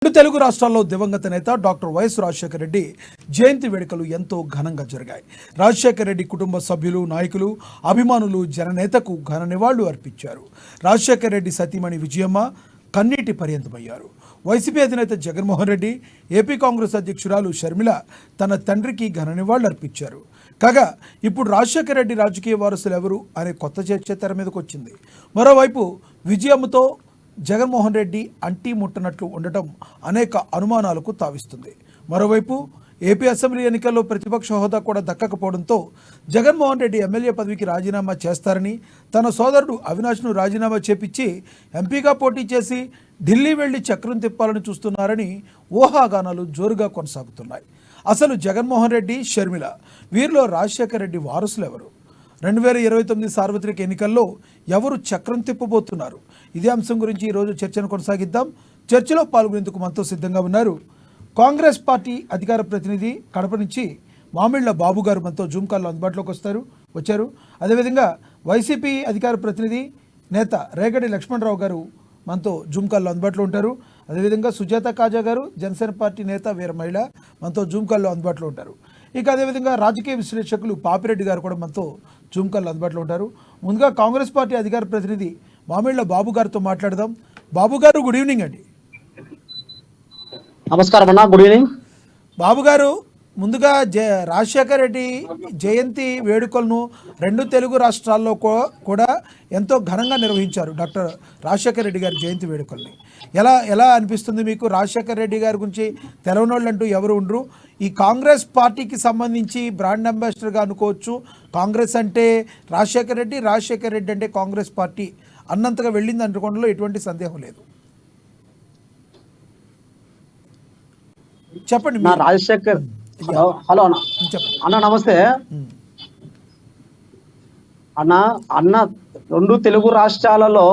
రెండు తెలుగు రాష్ట్రాల్లో దివంగత నేత డాక్టర్ వైఎస్ రాజశేఖర రెడ్డి జయంతి వేడుకలు ఎంతో ఘనంగా జరిగాయి. రాజశేఖర రెడ్డి కుటుంబ సభ్యులు, నాయకులు, అభిమానులు జననేతకు ఘన నివాళులు అర్పించారు. రాజశేఖర రెడ్డి సతీమణి విజయమ్మ కన్నీటి పర్యంతమయ్యారు. వైసీపీ అధినేత జగన్మోహన్ రెడ్డి, ఏపీ కాంగ్రెస్ అధ్యక్షురాలు షర్మిల తన తండ్రికి ఘన నివాళులు అర్పించారు. కాగా ఇప్పుడు రాజశేఖర రెడ్డి రాజకీయ వారసులు ఎవరు అనే కొత్త చర్చ తెర మీదకు వచ్చింది. మరోవైపు విజయమ్మతో జగన్మోహన్ రెడ్డి అంటీ ముట్టనట్లు ఉండటం అనేక అనుమానాలకు తావిస్తుంది. మరోవైపు ఏపీ అసెంబ్లీ ఎన్నికల్లో ప్రతిపక్ష హోదా కూడా దక్కకపోవడంతో జగన్మోహన్ రెడ్డి ఎమ్మెల్యే పదవికి రాజీనామా చేస్తారని, తన సోదరుడు అవినాష్ను రాజీనామా చేపించి ఎంపీగా పోటీ చేసి ఢిల్లీ వెళ్లి చక్రం తిప్పాలని చూస్తున్నారని ఊహాగానాలు జోరుగా కొనసాగుతున్నాయి. అసలు జగన్మోహన్ రెడ్డి, షర్మిల వీరిలో రాజశేఖర రెడ్డి వారసులు ఎవరు? 2029 సార్వత్రిక ఎన్నికల్లో ఎవరు చక్రం తిప్పబోతున్నారు? ఇదే అంశం గురించి ఈరోజు చర్చను కొనసాగిద్దాం. చర్చలో పాల్గొనేందుకు మనతో సిద్ధంగా ఉన్నారు కాంగ్రెస్ పార్టీ అధికార ప్రతినిధి కడప నుంచి మామిళ్ళ బాబు గారు మనతో జూమ్ కాల్లో అందుబాటులోకి వచ్చారు. అదేవిధంగా వైసీపీ అధికార ప్రతినిధి నేత రేగడి లక్ష్మణరావు గారు మనతో జూమ్ కాల్లో అందుబాటులో ఉంటారు. అదేవిధంగా సుజాత కాజా గారు జనసేన పార్టీ నేత, వీర మహిళ మనతో జూమ్ కాల్లో అందుబాటులో ఉంటారు. ఇక అదేవిధంగా రాజకీయ విశ్లేషకులు పాపిరెడ్డి గారు కూడా మనతో జూమ్ కాల్లో అందుబాటులో ఉంటారు. ముందుగా కాంగ్రెస్ పార్టీ అధికార ప్రతినిధి మామిళ్ళ బాబు గారితో మాట్లాడదాం. బాబు గారు, గుడ్ ఈవినింగ్ అండి. నమస్కారం అన్న, గుడ్ ఈవినింగ్. బాబు గారు, ముందుగా రాజశేఖర రెడ్డి జయంతి వేడుకలను రెండు తెలుగు రాష్ట్రాల్లో కూడా ఎంతో ఘనంగా నిర్వహించారు. డాక్టర్ రాజశేఖర రెడ్డి గారి జయంతి వేడుకల్ని ఎలా అనిపిస్తుంది మీకు? రాజశేఖర రెడ్డి గారి గురించి తెలవనోళ్ళు అంటూ ఎవరు ఉండరు. ఈ కాంగ్రెస్ పార్టీకి సంబంధించి బ్రాండ్ అంబాసిడర్గా అనుకోవచ్చు. కాంగ్రెస్ అంటే రాజశేఖర రెడ్డి, రాజశేఖర రెడ్డి అంటే కాంగ్రెస్ పార్టీ అన్నంతగా వెళ్ళింది అనుకోవడంలో ఎటువంటి సందేహం లేదు. చెప్పండి. నా రాజశేఖర్, హలో అన్న, నమస్తే అన్న. రెండు తెలుగు రాష్ట్రాలలో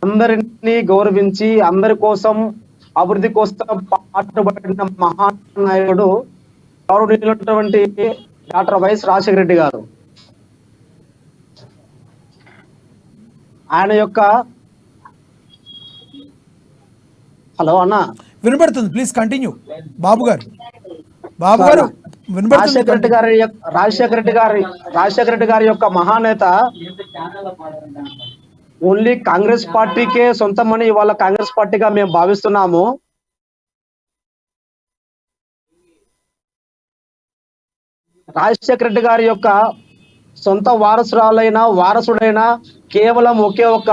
అందరినీ గౌరవించి అందరి కోసం, అభివృద్ధి కోసం పాటుపడిన మహానాయకుడు గౌరవనీయులైనటువంటి డాక్టర్ వైఎస్ రాజశేఖర రెడ్డి గారు. ఆయన యొక్క హలో అన్న, వినబడుతుంది, ప్లీజ్ కంటిన్యూ. బాబు గారు రాజశేఖర రెడ్డి గారి యొక్క మహానేత ఓన్లీ కాంగ్రెస్ పార్టీకే సొంతమని ఇవాళ కాంగ్రెస్ పార్టీగా మేము భావిస్తున్నాము. రాజశేఖర రెడ్డి గారి యొక్క సొంత వారసుడైన కేవలం ఒకే ఒక్క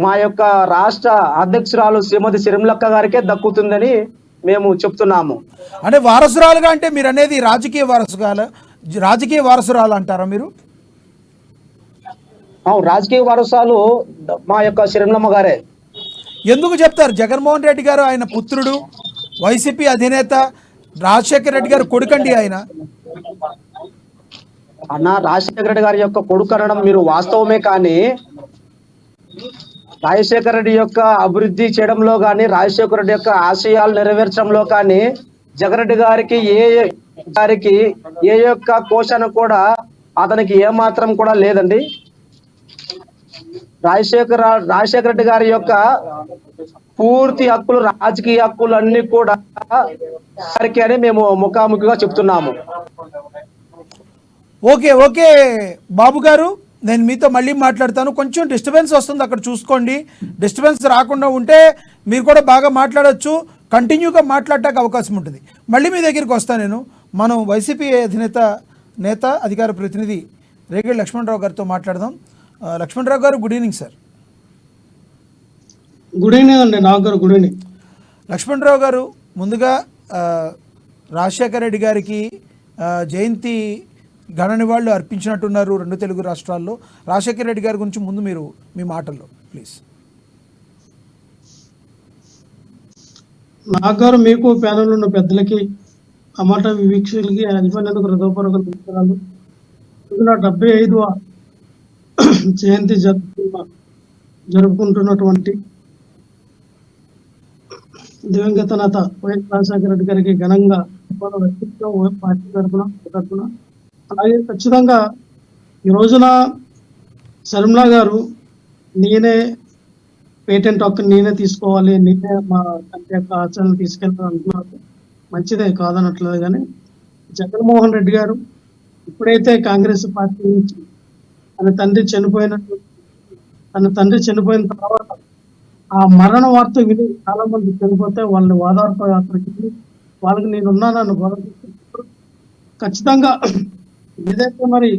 మా యొక్క రాష్ట్ర అధ్యక్షురాలు శ్రీమతి షర్మిలక్క గారికే దక్కుతుందని మేము చెప్తున్నాము. అంటే వారసురాలుగా అంటే మీరు అనేది రాజకీయ వారసురాలు అంటారా మీరు? రాజకీయ వారసులు మా యొక్క షర్మిలమ్మ గారే. ఎందుకు చెప్తారు? జగన్మోహన్ రెడ్డి గారు ఆయన పుత్రుడు, వైసీపీ అధినేత. రాజశేఖర రెడ్డి గారు కొడుకండి ఆయన. అన్న, రాజశేఖర రెడ్డి గారి యొక్క కొడుకు అనడం మీరు వాస్తవమే, కానీ రాజశేఖర రెడ్డి యొక్క అభివృద్ధి చేయడంలో కానీ, రాజశేఖర రెడ్డి యొక్క ఆశయాలు నెరవేర్చడంలో కానీ జగన్ రెడ్డి గారికి ఏ యొక్క కోశాన కూడా అతనికి ఏమాత్రం కూడా లేదండి. రాజశేఖర రెడ్డి గారి యొక్క పూర్తి హక్కులు, రాజకీయ హక్కులు అన్ని కూడా వారికి అని మేము ముఖాముఖిగా చెప్తున్నాము. ఓకే బాబు గారు, నేను మీతో మళ్ళీ మాట్లాడతాను. కొంచెం డిస్టర్బెన్స్ వస్తుంది, అక్కడ చూసుకోండి. డిస్టర్బెన్స్ రాకుండా ఉంటే మీరు కూడా బాగా మాట్లాడవచ్చు, కంటిన్యూగా మాట్లాడటానికి అవకాశం ఉంటుంది. మళ్ళీ మీ దగ్గరికి వస్తాను నేను. మనం వైసీపీ నేత అధికార ప్రతినిధి రేగడి లక్ష్మణరావు గారితో మాట్లాడదాం. లక్ష్మణరావు గారు, good evening sir. Good evening అండి. నాకు గారు గుడ్ ఈవినింగ్. లక్ష్మణరావు గారు, ముందుగా రాజశేఖర రెడ్డి గారికి జయంతి ఘన నివాళులు అర్పించినట్టున్నారు రెండు తెలుగు రాష్ట్రాల్లో. రాజశేఖర రెడ్డి గారి గురించి ముందు మీరు మీ మాటల్లో ప్లీజ్. నాకు గారు, మీకు ప్యానల్ ఉన్న పెద్దలకి, అమాట వీక్షకులకి, అభిమానులకు హృదయపూర్వక నమస్కారాలు. 75వ జయంతి జరుపుకుంటున్నటువంటి దివంగత నేత వైఎస్ రాజశేఖర రెడ్డి గారికి ఘనంగా పార్టీ తరఫున అలాగే ఖచ్చితంగా ఈ రోజున షర్మిల గారు, నేనే పేటెంట్ హక్కు నేనే తీసుకోవాలి, నేనే మా తండ్రి యొక్క ఆచరణ తీసుకెళ్తాను అంటున్నారు. మంచిదే, కాదనట్లేదు. కానీ జగన్మోహన్ రెడ్డి గారు ఇప్పుడైతే కాంగ్రెస్ పార్టీ నుంచి తన తండ్రి చనిపోయిన తర్వాత ఆ మరణ వార్త విని చాలా మంది చనిపోతే వాళ్ళని ఓదార్పు యాత్రకి వెళ్ళి వాళ్ళకి నేనున్నానని బోధిస్తున్నారు. ఖచ్చితంగా ఏదైతే మరి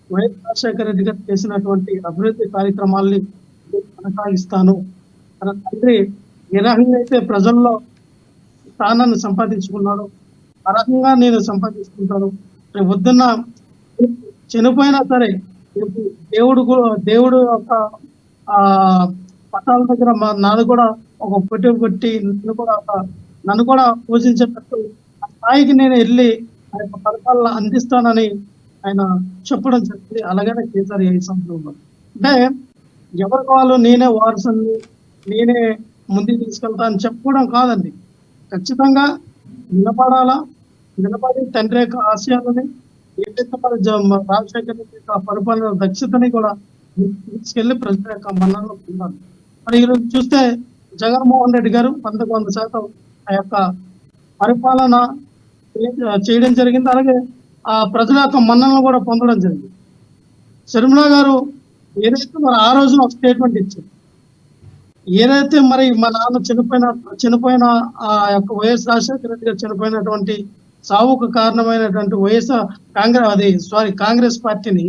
వైఎస్ రాజశేఖర రెడ్డి గారు చేసినటువంటి అభివృద్ధి కార్యక్రమాల్ని కొనసాగిస్తాను, తన తండ్రి ఏ రకంగా అయితే ప్రజల్లో స్థానాన్ని సంపాదించుకున్నాడో ఆ రకంగా నేను సంపాదించుకుంటాను. రేపు పొద్దున్న చనిపోయినా సరే రేపు దేవుడు యొక్క ఆ పట్టాల దగ్గర నాది కూడా ఒక పొట్టి కొట్టి నన్ను కూడా పూజించేటట్టు ఆ స్థాయికి నేను వెళ్ళి ఆ యొక్క పరిపాలన అందిస్తానని ఆయన చెప్పడం జరిగింది. అలాగనే చేశారు ఈ సందర్భంలో. అంటే ఎవరికి వాళ్ళు నేనే వారసుని, నేనే ముందుకు తీసుకెళ్తా అని చెప్పుకోవడం కాదండి. ఖచ్చితంగా నిలబడాలా, నిలబడి తండ్రి యొక్క ఆశయాలని ఏదైతే మన రాజశేఖర రెడ్డి యొక్క పరిపాలన దక్షతని కూడా తీసుకెళ్లి ప్రజల యొక్క మన్ననలు పొందాలి. మరి ఈరోజు చూస్తే జగన్మోహన్ రెడ్డి గారు 100% ఆ యొక్క పరిపాలన చేయడం జరిగింది. అలాగే ఆ ప్రజల యొక్క మన్ననలు కూడా పొందడం జరిగింది. షర్మిల గారు ఏదైతే మరి ఆ రోజున ఒక స్టేట్మెంట్ ఇచ్చారు, ఏదైతే మరి మా నాన్న చనిపోయిన ఆ యొక్క వైఎస్ రాజశేఖర రెడ్డి గారు చనిపోయినటువంటి సావుకు కారణమైనటువంటి కాంగ్రెస్ పార్టీని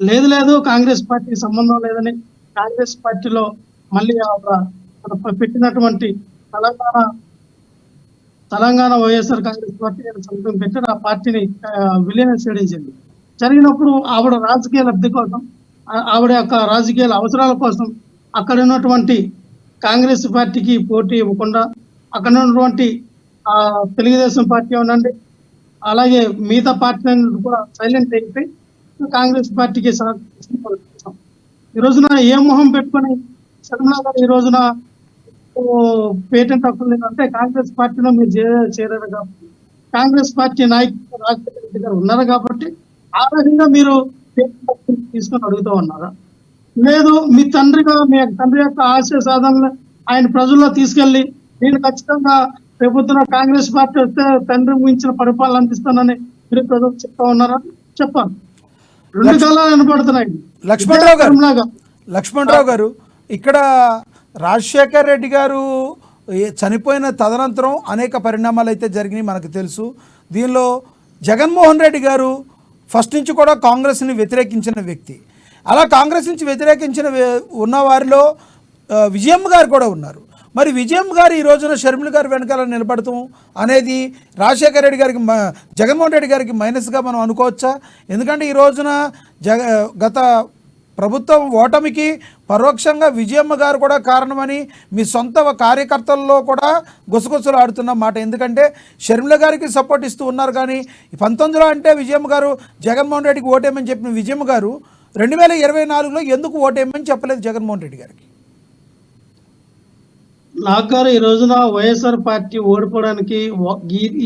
లేదు కాంగ్రెస్ పార్టీకి సంబంధం లేదని, కాంగ్రెస్ పార్టీలో మళ్ళీ పెట్టినటువంటి తెలంగాణ వైఎస్ఆర్ కాంగ్రెస్ పార్టీ సంతకం పెట్టి ఆ పార్టీని విలీనం చేయడం జరిగినప్పుడు ఆవిడ రాజకీయ లబ్ధి కోసం, ఆవిడ యొక్క రాజకీయ అవసరాల కోసం అక్కడ ఉన్నటువంటి కాంగ్రెస్ పార్టీకి పోటీ ఇవ్వకుండా అక్కడ ఉన్నటువంటి తెలుగుదేశం పార్టీ ఉండండి, అలాగే మిగతా పార్టీ కూడా సైలెంట్ అయిపోయి కాంగ్రెస్ పార్టీకి ఈ రోజున ఏ మొహం పెట్టుకొని షర్మిల గారు ఈ రోజున పేటెంట్ హక్కులు అంటే కాంగ్రెస్ పార్టీలో మీరు చేరారు కాబట్టి, కాంగ్రెస్ పార్టీ నాయకులు రాజశేఖర రెడ్డి గారు ఉన్నారు కాబట్టి ఆ రకంగా మీరు పేటెంట్ హక్కులు తీసుకొని అడుగుతూ ఉన్నారా? లేదు మీ తండ్రి యొక్క ఆశయ సాధనలు ఆయన ప్రజల్లో తీసుకెళ్లి నేను ఖచ్చితంగా రేపొద్దున కాంగ్రెస్ పార్టీ వస్తే తండ్రి మించిన పరిపాలన అందిస్తానని మీరు ప్రజలు చెప్తా ఉన్నారా? చెప్పాను. రెండు కాలాలు వినపడుతున్నాయి. లక్ష్మణరావు గారు, ఇక్కడ రాజశేఖర్ రెడ్డి గారు చనిపోయిన తదనంతరం అనేక పరిణామాలు అయితే జరిగినాయి, మనకు తెలుసు. దీనిలో జగన్మోహన్ రెడ్డి గారు ఫస్ట్ నుంచి కూడా కాంగ్రెస్ని వ్యతిరేకించిన వ్యక్తి. అలా కాంగ్రెస్ నుంచి వ్యతిరేకించిన ఉన్న వారిలో విజయమ్మ గారు కూడా ఉన్నారు. మరి విజయమ్మ గారు ఈ రోజున షర్మిల గారు వెనకాల నిలబడతాం అనేది రాజశేఖర రెడ్డి గారికి, జగన్మోహన్ రెడ్డి గారికి మైనస్గా మనం అనుకోవచ్చా? ఎందుకంటే ఈ రోజున గత ప్రభుత్వం ఓటమికి పరోక్షంగా విజయమ్మ గారు కూడా కారణమని మీ సొంత కార్యకర్తల్లో కూడా గుసగుసలు ఆడుతున్న మాట. ఎందుకంటే షర్మిల గారికి సపోర్ట్ ఇస్తూ ఉన్నారు, కానీ 19లో అంటే విజయమ్మ గారు జగన్మోహన్ రెడ్డికి ఓటేయమని చెప్పిన విజయమ్మ గారు 2024లో ఎందుకు ఓటేయమని చెప్పలేదు జగన్మోహన్ రెడ్డి గారికి? నాకు గారు ఈ రోజున వైఎస్ఆర్ పార్టీ ఓడిపోవడానికి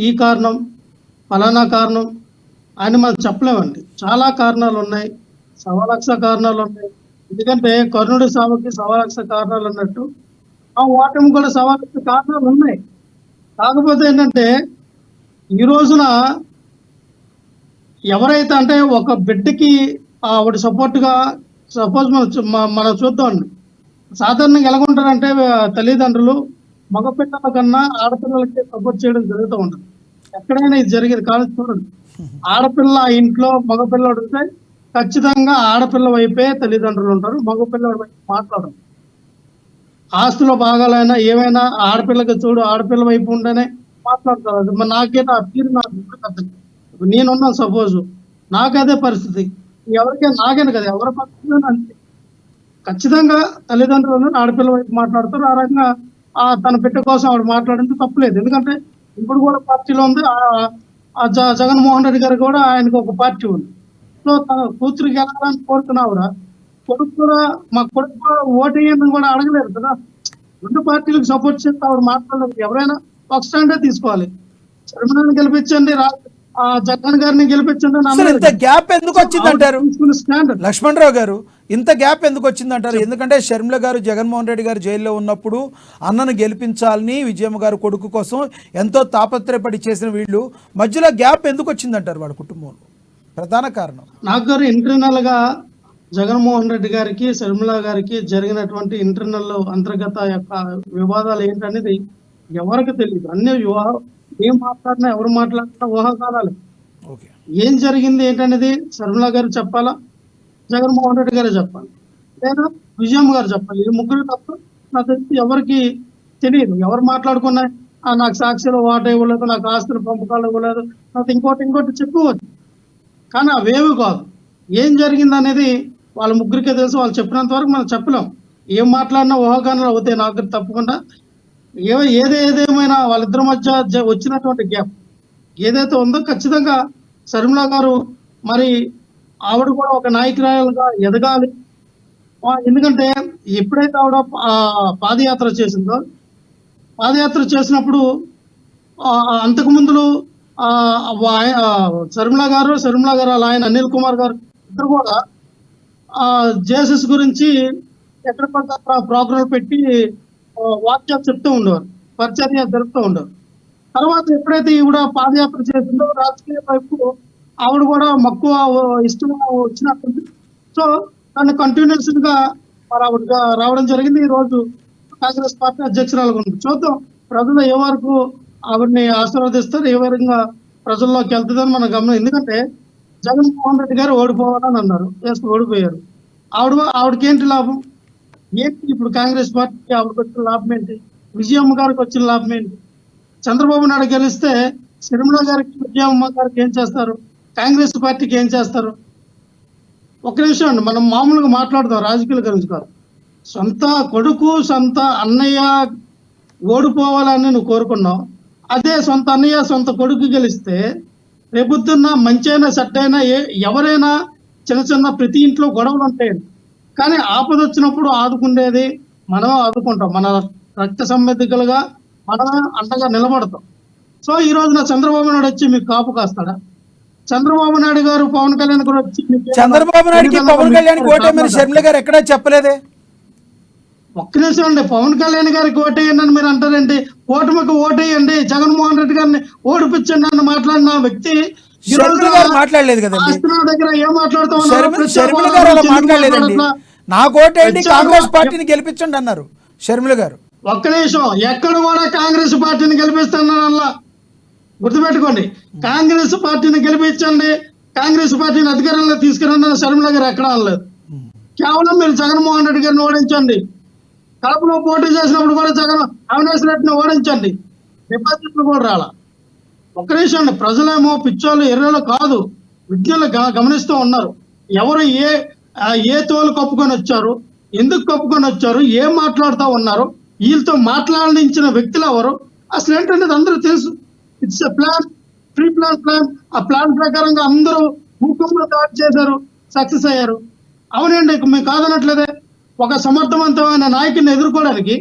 ఈ కారణం ఫలానా కారణం అని మనం చెప్పలేమండి. చాలా కారణాలు ఉన్నాయి, 1,00,000 కారణాలు ఉన్నాయి. ఎందుకంటే కర్ణుడి సావుకి 1,00,000 కారణాలు అన్నట్టు ఆ ఓటమి కూడా 1,00,000 కారణాలు ఉన్నాయి. కాకపోతే ఏంటంటే ఈ రోజున ఎవరైతే అంటే ఒక బిడ్డకి ఆవిడ సపోర్ట్గా సపోజ్ మనం చూద్దామండి. సాధారణంగా ఎలా ఉంటారంటే తల్లిదండ్రులు మగపిల్లల కన్నా ఆడపిల్లలకి సపోర్ట్ చేయడం జరుగుతూ ఉంటుంది. ఎక్కడైనా ఇది జరిగేది కాదు. చూడండి, ఆడపిల్ల ఇంట్లో మగపిల్లడు ఉంటే ఖచ్చితంగా ఆడపిల్ల వైపే తల్లిదండ్రులు ఉంటారు, మగపిల్లడి వైపు మాట్లాడరు. ఆస్తుల భాగాలైనా ఏమైనా ఆడపిల్లకి చూడు, ఆడపిల్ల వైపు ఉంటేనే మాట్లాడతారు. మరి నాకైతే ఆ తీరు నాకు నేనున్నాను, సపోజ్ నాకు అదే పరిస్థితి, ఎవరికైనా నాకైనా కదా, ఎవరి పక్కన అంతే. ఖచ్చితంగా తల్లిదండ్రులను ఆడపిల్ల వైపు మాట్లాడుతారు. ఆ రకంగా తన బిడ్డ కోసం ఆవిడ మాట్లాడింది తప్పులేదు. ఎందుకంటే ఇప్పుడు కూడా పార్టీలో ఉంది. జగన్మోహన్ రెడ్డి గారు కూడా ఆయనకు ఒక పార్టీ ఉంది. సో తన కూతురికి వెళ్ళాలని కోరుతున్నా కూడా కొడుకు కూడా మా కొడుకు కూడా ఓటేయని కూడా అడగలేదు కదా. రెండు పార్టీలకు సపోర్ట్ చేస్తే ఆవిడ మాట్లాడలేదు. ఎవరైనా ఒక స్టాండే తీసుకోవాలి. షర్మిలను గెలిపించండి, ఆ జగన్ గారిని గెలిపించండి అని అసలు అనలేదు. ఇంత గ్యాప్ ఎందుకు వచ్చింది అంటారు తీసుకున్న స్టాండ్ లక్ష్మణరావు గారు? ఇంత గ్యాప్ ఎందుకు వచ్చింది అంటారు? ఎందుకంటే షర్మిల గారు జగన్మోహన్ రెడ్డి గారు జైల్లో ఉన్నప్పుడు అన్నను గెలిపించాలని విజయమ్మ గారు కొడుకు కోసం ఎంతో తాపత్రయపడి చేసిన వీళ్ళు మధ్యలో గ్యాప్ ఎందుకు వచ్చింది అంటారు వాళ్ళ కుటుంబంలో? ప్రధాన కారణం నాకు గారు ఇంటర్నల్ గా జగన్మోహన్ రెడ్డి గారికి శర్మిల గారికి జరిగినటువంటి ఇంటర్నల్ అంతర్గత యొక్క వివాదాలు ఏంటనేది ఎవరికి తెలియదు. అన్ని ఏం మాట్లాడినా ఎవరు మాట్లాడినా ఊహాగానాలు. ఓకే, ఏం జరిగింది ఏంటనేది శర్మిల గారు చెప్పాలా, జగన్మోహన్ రెడ్డి గారే చెప్పాలి, లేదా విజయమ్మ గారు చెప్పాలి. ఈ ముగ్గురు తప్ప నాకు తెలిసి ఎవరికి తెలియదు. ఎవరు మాట్లాడుకున్నా నాకు సాక్షులు వాట ఇవ్వలేదు, నాకు ఆస్తులు పంపకాలు ఇవ్వలేదు, నాకు ఇంకోటి చెప్పుకోవచ్చు. కానీ అవేవి కాదు. ఏం జరిగింది అనేది వాళ్ళ ముగ్గురికే తెలుసు. వాళ్ళు చెప్పినంత వరకు మనం చెప్పలేం. ఏం మాట్లాడినా ఊహాగానాలు అవుతాయి నాకు తప్పకుండా. ఏదేమైనా వాళ్ళిద్దరి మధ్య వచ్చినటువంటి గ్యాప్ ఏదైతే ఉందో ఖచ్చితంగా శర్మిల గారు మరి ఆవిడ కూడా ఒక నాయకురాలుగా ఎదగాలి. ఎందుకంటే ఎప్పుడైతే ఆవిడ పాదయాత్ర చేసిందో, పాదయాత్ర చేసినప్పుడు అంతకు ముందు శర్మిల గారు వాళ్ళ ఆయన అనిల్ కుమార్ గారు ఇద్దరు కూడా జేసస్ గురించి ఎక్కడ ప్రోగ్రాం పెట్టి వాక్యాలు చెప్తూ ఉండేవారు, పరిచర్య జరుపుతూ ఉండేవారు. తర్వాత ఎప్పుడైతే ఈవిడ పాదయాత్ర చేసిందో రాజకీయ వైపు ఆవిడ కూడా మక్కువ ఇష్టం వచ్చినట్టుంది. సో దాన్ని కంటిన్యూస్ గా మరి ఆవిడ రావడం జరిగింది. ఈ రోజు కాంగ్రెస్ పార్టీ అధ్యక్షురాలుగా ఉంది. చూద్దాం ప్రజలు ఏ వరకు ఆవిడని ఆశీర్వదిస్తారు, ఏ విధంగా ప్రజల్లోకి వెళ్తుందని మనం గమనం. ఎందుకంటే జగన్మోహన్ రెడ్డి గారు ఓడిపోవాలని అన్నారు, ఓడిపోయారు. ఆవిడకి ఏంటి లాభం ఏంటి? ఇప్పుడు కాంగ్రెస్ పార్టీకి ఆవిడకి వచ్చిన లాభం ఏంటి? విజయమ్మ గారికి వచ్చిన లాభం ఏంటి? చంద్రబాబు నాయుడు గెలిస్తే శర్మిల గారికి విజయమ్మ గారికి ఏం చేస్తారు, కాంగ్రెస్ పార్టీకి ఏం చేస్తారు? ఒక్క నిమిషం అండి, మనం మామూలుగా మాట్లాడదాం, రాజకీయాల గురించి కాదు. సొంత కొడుకు సొంత అన్నయ్య ఓడిపోవాలని నువ్వు కోరుకున్నావు. అదే సొంత అన్నయ్య సొంత కొడుకు గెలిస్తే రేపొద్దున్న మంచైనా చెడ్డైనా ఎవరైనా చిన్న ప్రతి ఇంట్లో గొడవలు ఉంటాయి. కానీ ఆపద వచ్చినప్పుడు ఆదుకుండేది మనం ఆదుకుంటాం, మన రక్త సంబంధికులుగా మనం అండగా నిలబడతాం. సో ఈ రోజున చంద్రబాబు నాయుడు వచ్చి మీకు కాపు కాస్తాడా? చంద్రబాబు నాయుడు గారు పవన్ కళ్యాణ్ గారు వచ్చి చంద్రబాబు నాయుడుకి పవన్ కళ్యాణ్ ఓటేమని షర్మిల గారు ఎక్కడా చెప్పలేదే. ఒక్క నిమిషం అండి, పవన్ కళ్యాణ్ గారికి ఓటేయండి అని మీరు అంటారండి. ఓటమికి ఓటేయండి, జగన్మోహన్ రెడ్డి గారిని ఓడిపించండి అని మాట్లాడిన వ్యక్తి షర్మిల గారు మాట్లాడలేదు కదండి. దగ్గర ఏం మాట్లాడుతూ షర్మిల గారు అలా మాట్లాడలేదండి. నాకు ఓటేయండి, కాంగ్రెస్ పార్టీని గెలిపించండి అన్నారు షర్మిల గారు. ఒక్క నిమిషం, ఎక్కడ కూడా కాంగ్రెస్ పార్టీని గెలిపిస్తానల్లా గుర్తుపెట్టుకోండి. కాంగ్రెస్ పార్టీని గెలిపించండి, కాంగ్రెస్ పార్టీని అధికారంలో తీసుకురండి శర్మిల గారు ఎక్కడ అనలేదు. కేవలం మీరు జగన్మోహన్ రెడ్డి గారిని ఓడించండి. కడపలో పోటీ చేసినప్పుడు కూడా అవినాష్ రెడ్డిని ఓడించండి, డిపాజిట్లు కూడా రాలా. ఒక్క నిమిషం అండి, ప్రజలేమో పిచ్చోళ్ళు ఎర్రలు కాదు, విజ్ఞులు గమనిస్తూ ఉన్నారు. ఎవరు ఏ తోలు కప్పుకొని వచ్చారు, ఎందుకు కప్పుకొని వచ్చారు, ఏం మాట్లాడుతూ ఉన్నారు, వీళ్ళతో మాట్లాడించిన వ్యక్తులు ఎవరు, అసలు ఏంటనేది అందరూ తెలుసు. It's a plan, plan. ఆ ప్లాన్ ప్రకారంగా అందరూ భూకంలో దాడి చేశారు, సక్సెస్ అయ్యారు. అవునండి, మేము కాదనట్లేదే. ఒక సమర్థవంతమైన నాయకుడిని ఎదుర్కోవడానికి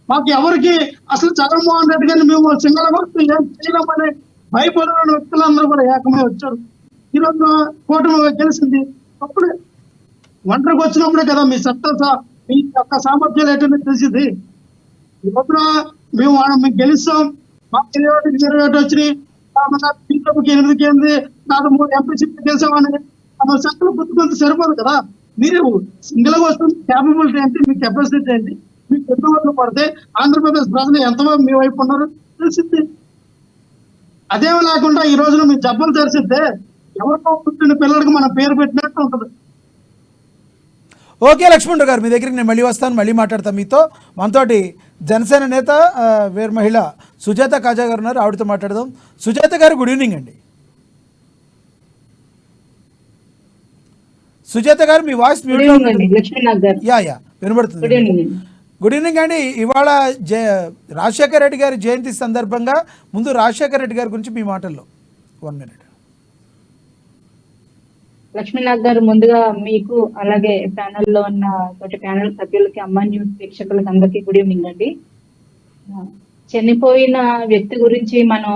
మాకు ఎవరికి అసలు జగన్మోహన్ రెడ్డి గారిని మేము సింగల్ ఏం చేయలేమని భయపడిన వ్యక్తులందరూ కూడా ఏకమై వచ్చారు. ఈరోజు కూటమి గెలిచింది. అప్పుడే ఒంటరికి వచ్చినప్పుడే కదా మీ మీ యొక్క సామర్థ్యాలు ఏంటనే తెలిసింది. ఈరోజున మేము గెలుస్తాం, మాకు 28 వచ్చినాయి, 8కి 8 నాకు 3 ఎంపీ సీట్లు గెలిచామని మన శక్తులు గుర్తుకుంటే సరిపోదు కదా. మీరు సింగిల్ గా వస్తుంది, క్యాపబిలిటీ ఏంటి, మీ కెపాసిటీ ఏంటి, మీకు ఎంత వరకు పడితే ఆంధ్రప్రదేశ్ ప్రజలు ఎంతమంది మీ వైపు ఉన్నారు తెలిసింది. అదేమి లేకుండా ఈ రోజున మీ జబ్బులు తెరిసిద్దే ఎవరికో పుట్టిన పిల్లడికి మన పేరు పెట్టినట్టు ఉంటుంది. ఓకే లక్ష్మణ్ గారు, మీ దగ్గరికి నేను మళ్ళీ వస్తాను, మళ్ళీ మాట్లాడతాను మీతో. మనతోటి జనసేన నేత వేరు మహిళ సుజాత కాజా గారు ఉన్నారు, ఆవిడతో మాట్లాడదాం. సుజాత గారు గుడ్ ఈవినింగ్ అండి. సుజాత గారు మీ వాయిస్ యా వినబడుతుంది. గుడ్ ఈవినింగ్ అండి. ఇవాళ రాజశేఖర రెడ్డి గారి జయంతి సందర్భంగా ముందు రాజశేఖర రెడ్డి గారి గురించి మీ మాటల్లో 1 minute. లక్ష్మీనాథ్ గారు, ముందుగా మీకు అలాగే ప్యానెల్లో ఉన్న తోటి ప్యానెల్ సభ్యులకి, అమ్మ న్యూస్ ప్రేక్షకులకి అందరికీ గుడ్ ఈవినింగ్ అండి. చనిపోయిన వ్యక్తి గురించి మనం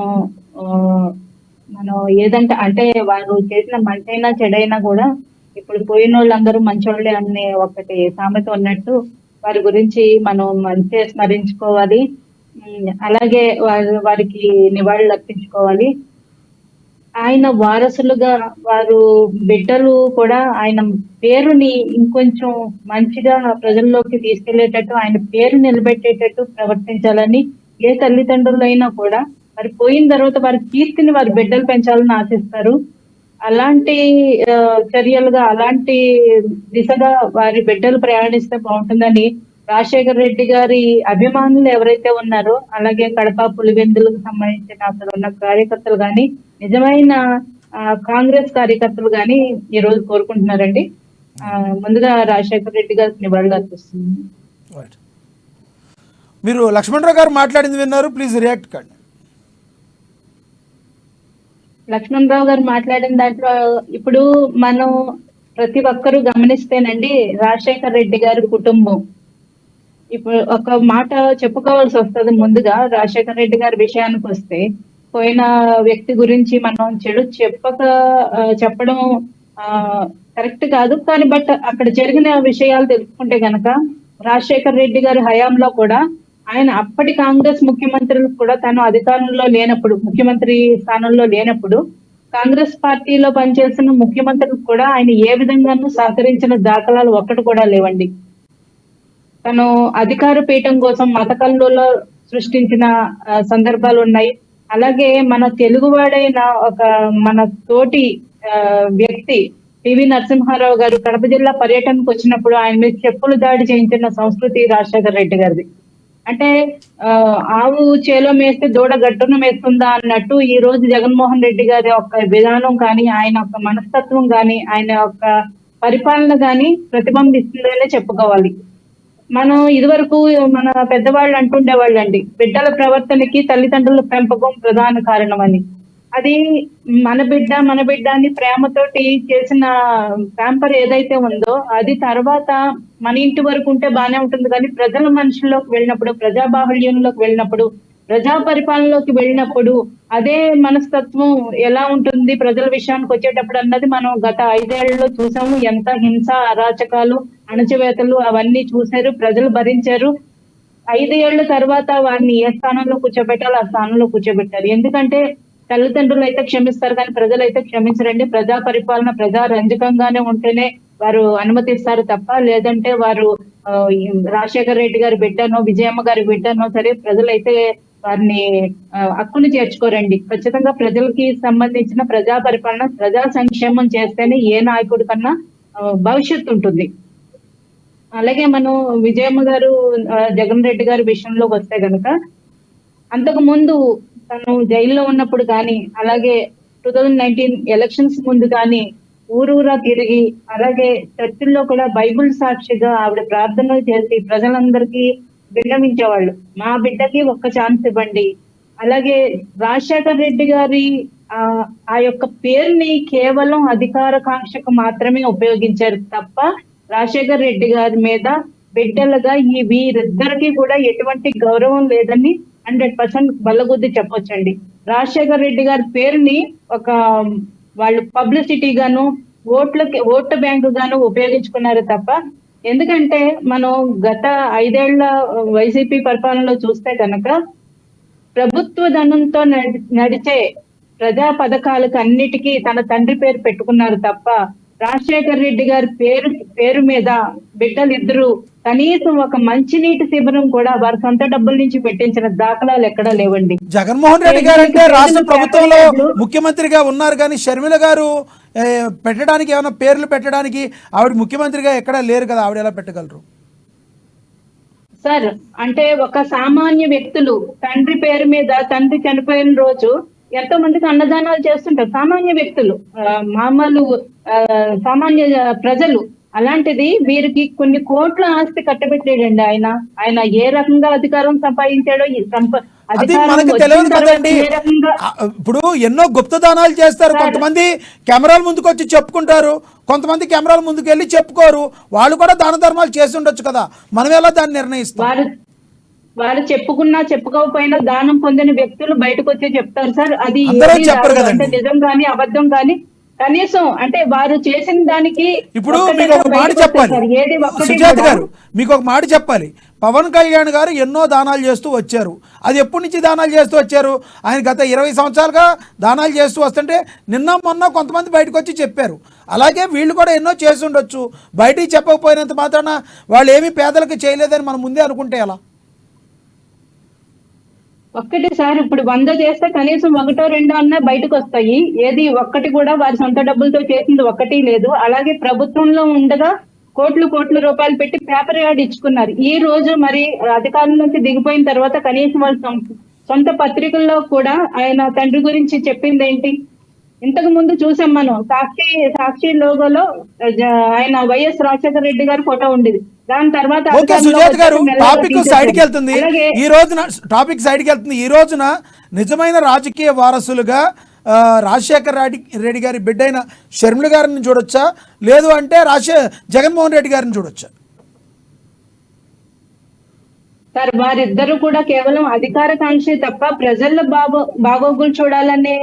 మనం ఏదంటే అంటే వారు చేసిన మంచైనా చెడైనా కూడా ఇప్పుడు పోయిన వాళ్ళందరూ మంచోళ్ళే అనే ఒకటి సామెత ఉన్నట్టు వారి గురించి మనం మంచిగా స్మరించుకోవాలి. అలాగే వారికి నివాళులు అర్పించుకోవాలి. ఆయన వారసులుగా వారు బిడ్డలు కూడా ఆయన పేరుని ఇంకొంచెం మంచిగా ప్రజల్లోకి తీసుకెళ్లేటట్టు, ఆయన పేరు నిలబెట్టేటట్టు ప్రవర్తించాలని ఏ తల్లిదండ్రులైనా కూడా మరి పోయిన తర్వాత వారి కీర్తిని వారి బిడ్డలు పెంచాలని ఆశిస్తారు. అలాంటి చర్యలుగా అలాంటి దిశగా వారి బిడ్డలు ప్రయాణిస్తే బాగుంటుందని రాజశేఖర రెడ్డి గారి అభిమానులు ఎవరైతే ఉన్నారో, అలాగే కడప పులివెందులకు సంబంధించిన అక్కడ ఉన్న కార్యకర్తలు గాని, నిజమైన కాంగ్రెస్ కార్యకర్తలు గాని ఈ రోజు కోరుకుంటున్నారండి. ముందుగా రాజశేఖర రెడ్డి గారికి నివాళులు అర్పిస్తున్నాను. మీరు లక్ష్మణరావు గారు మాట్లాడింది విన్నారు, ప్లీజ్ రియాక్ట్ కండి. లక్ష్మణరావు గారు మాట్లాడిన దాంట్లో ఇప్పుడు మనం ప్రతి ఒక్కరూ గమనిస్తేనండి, రాజశేఖర రెడ్డి గారి కుటుంబం ఇప్పుడు ఒక మాట చెప్పుకోవాల్సి వస్తుంది. ముందుగా రాజశేఖర రెడ్డి గారి విషయానికి వస్తే, పోయిన వ్యక్తి గురించి మనం చెడు చెప్పడం కరెక్ట్ కాదు. కానీ బట్ అక్కడ జరిగిన విషయాలు తెలుసుకుంటే గనక రాజశేఖర రెడ్డి గారి హయాంలో కూడా ఆయన అప్పటి కాంగ్రెస్ ముఖ్యమంత్రులకు కూడా తను అధికారంలో లేనప్పుడు, ముఖ్యమంత్రి స్థానంలో లేనప్పుడు కాంగ్రెస్ పార్టీలో పనిచేస్తున్న ముఖ్యమంత్రులకు కూడా ఆయన ఏ విధంగానూ సహకరించిన దాఖలాలు ఒక్కటి కూడా లేవండి. తను అధికార పీఠం కోసం మత కల్లోలో సృష్టించిన సందర్భాలు ఉన్నాయి. అలాగే మన తెలుగువాడైన ఒక మన తోటి వ్యక్తి పివి నరసింహారావు గారు కడప జిల్లా పర్యటనకు వచ్చినప్పుడు ఆయన మీద చెప్పులు దాడి చేయించిన సంస్కృతి రాజశేఖర రెడ్డి గారిది. అంటే ఆవు చేలో మేస్తే దూడ గట్టును మేస్తుందా అన్నట్టు ఈ రోజు జగన్మోహన్ రెడ్డి గారి యొక్క విధానం కానీ, ఆయన యొక్క మనస్తత్వం కానీ, ఆయన యొక్క పరిపాలన కానీ ప్రతిబింబిస్తుందనే చెప్పుకోవాలి. మనం ఇదివరకు మన పెద్దవాళ్ళు అంటుండేవాళ్ళండి, బిడ్డల ప్రవర్తనకి తల్లిదండ్రుల పెంపకం ప్రధాన కారణం అని. అది మన బిడ్డ అని ప్రేమతోటి చేసిన ప్యాంపర్ ఏదైతే ఉందో అది తర్వాత మన ఇంటి వరకు ఉంటే బానే ఉంటుంది. కానీ ప్రజల మనుషుల్లోకి వెళ్ళినప్పుడు, ప్రజాబాహుళ్యంలోకి వెళ్ళినప్పుడు, ప్రజా పరిపాలనలోకి వెళ్ళినప్పుడు అదే మనస్తత్వం ఎలా ఉంటుంది ప్రజల విషయానికి వచ్చేటప్పుడు అన్నది మనం గత 5 ఏళ్లలో చూసాము. ఎంత హింస, అరాచకాలు, అణచివేతలు అవన్నీ చూశారు, ప్రజలు భరించారు. 5 ఏళ్ల తర్వాత వారిని ఏ స్థానంలో కూర్చోబెట్టాలో ఆ స్థానంలో కూర్చోబెట్టారు. ఎందుకంటే తల్లిదండ్రులు అయితే క్షమిస్తారు కానీ ప్రజలు అయితే క్షమించరండి. ప్రజా పరిపాలన ప్రజా రంజకంగానే ఉంటేనే వారు అనుమతిస్తారు తప్ప, లేదంటే వారు రాజశేఖర రెడ్డి గారి బిడ్డనో విజయమ్మ గారి బిడ్డనో సరే ప్రజలైతే వారిని హక్కును చేర్చుకోరండి. ఖచ్చితంగా ప్రజలకి సంబంధించిన ప్రజా పరిపాలన, ప్రజా సంక్షేమం చేస్తేనే ఏ నాయకుడి కన్నా భవిష్యత్తు ఉంటుంది. అలాగే మనం విజయమ్మ గారు జగన్ రెడ్డి గారి విషయంలోకి వస్తే గనక అంతకు ముందు తను జైల్లో ఉన్నప్పుడు కానీ, అలాగే 2019 ఎలక్షన్స్ ముందు కానీ ఊరూరా తిరిగి, అలాగే చర్చిల్లో కూడా బైబుల్ సాక్షిగా ఆవిడ ప్రార్థనలు చేసి ప్రజలందరికీ విన్నవించేవాళ్ళు, మా బిడ్డకి ఒక్క ఛాన్స్ ఇవ్వండి. అలాగే రాజశేఖర రెడ్డి గారి ఆ యొక్క పేరుని కేవలం అధికార కాంక్షకు మాత్రమే ఉపయోగించారు తప్ప రాజశేఖర రెడ్డి గారి మీద బిడ్డలుగా ఈ వీరిద్దరికి కూడా ఎటువంటి గౌరవం లేదని 100% బల్లగుద్ది చెప్పొచ్చండి. రాజశేఖర రెడ్డి గారి పేరుని ఒక వాళ్ళు పబ్లిసిటీ గాను, ఓట్ల బ్యాంకు గాను ఉపయోగించుకున్నారు తప్ప, ఎందుకంటే మనం గత 5 ఏళ్ల వైసీపీ పరిపాలనలో చూస్తే కనుక ప్రభుత్వ ధనంతో నడిచే ప్రజా పథకాలకు అన్నిటికీ తన తండ్రి పేరు పెట్టుకున్నారు తప్ప రాజశేఖర రెడ్డి గారి పేరు మీద బిడ్డలిద్దరూ కనీసం ఒక మంచినీటి శిబిరం కూడా వారి సొంత డబ్బుల నుంచి పెట్టించిన దాఖలాలు ఎక్కడా లేవండి. జగన్మోహన్ రెడ్డి గారు అంటే రాష్ట్ర ప్రభుత్వంలో ముఖ్యమంత్రిగా ఉన్నారు కానీ షర్మిల గారు పెట్టడానికి ఏమైనా పేర్లు పెట్టడానికి ఆవిడ ముఖ్యమంత్రిగా ఎక్కడా లేరు కదా, ఆవిడ ఎలా పెట్టగలరు సార్? అంటే ఒక సామాన్య వ్యక్తులు తండ్రి పేరు మీద, తండ్రి చనిపోయిన రోజు ఎంతో మందికి అన్నదానాలు చేస్తుంటారు సామాన్య వ్యక్తులు, మామూలు సామాన్య ప్రజలు. అలాంటిది వీరికి కొన్ని కోట్ల ఆస్తి కట్టబెట్టాడండి ఆయన ఏ రకంగా అధికారం సంపాదించాడో అది మనకు తెలియదు కదండి. ఇప్పుడు ఎన్నో గుప్తదానాలు చేస్తారు, కొంతమంది కెమెరాల ముందుకు వచ్చి చెప్పుకుంటారు, కొంతమంది కెమెరాల ముందుకు వెళ్ళి చెప్పుకోరు. వాళ్ళు కూడా దాన ధర్మాలు చేసి ఉండొచ్చు కదా, మనం ఎలా దాన్ని నిర్ణయిస్తాం? వాళ్ళు చెప్పుకున్నా చెప్పుకోకపోయినా దానం పొందిన వ్యక్తులు బయటకు వచ్చి చెప్తారు సార్. అది అందరూ ఏది చెప్పరు రాదు. కదండి. అంటే నిజం గాని అబద్ధం గాని కనీసం అంటే వారు చేసిన దానికి ఇప్పుడు ఒక్కటైనా మీకు ఒక మాట బయటకు వస్తాయి చెప్పాలి సార్. ఏది ఒక్కటి సుజాత కూడా గారు, మీకు ఒక మాట చెప్పాలి. పవన్ కళ్యాణ్ గారు ఎన్నో దానాలు చేస్తూ వచ్చారు. అది ఎప్పటి నుంచి దానాలు చేస్తూ వచ్చారు? ఆయన గత 20 సంవత్సరాలుగా దానాలు చేస్తూ వస్తుంటే నిన్న మొన్న కొంతమంది బయటకు వచ్చి చెప్పారు. అలాగే వీళ్ళు కూడా ఎన్నో చేసి ఉండొచ్చు. బయటికి చెప్పకపోయినంత మాత్రాన వాళ్ళు ఏమీ పేదలకు చేయలేదని మనం ముందే అనుకుంటే ఎలా? ఒక్కటి సార్, ఇప్పుడు 100 చేస్తే కనీసం 1 2 అన్నా బయటకు వస్తాయి. ఏది ఒక్కటి కూడా వారి సొంత డబ్బులతో చేసింది ఒక్కటి లేదు. అలాగే ప్రభుత్వంలో ఉండగా కోట్ల రూపాయలు పెట్టి పేపర్ యాడ్ ఇచ్చుకున్నారు. ఈ రోజు మరి అధికారం నుంచి దిగిపోయిన తర్వాత కనీసం వాళ్ళ సొంత పత్రికల్లో కూడా ఆయన తండ్రి గురించి చెప్పింది ఏంటి? ఇంతకు ముందు చూసాం మనం సాక్షి లోగోలో ఆయన వైఎస్ రాజశేఖర రెడ్డి గారి ఫోటో ఉండేది. దాని తర్వాత ఓకే సుజాత గారు, టాపిక్ సైడ్కి వెళ్తుంది. అలాగే ఈ రోజున టాపిక్ సైడ్కి వెళ్తుంది. ఈ రోజున నిజమైన రాజకీయ వారసులుగా రాజశేఖర రెడ్డి గారి బిడ్డైన షర్మిల గారిని చూడొచ్చా, లేదు అంటే జగన్మోహన్ రెడ్డి గారిని చూడొచ్చా? సార్ వారిద్దరూ కూడా కేవలం అధికారకాంక్ష తప్ప ప్రజల బాగోగులు చూడాలనే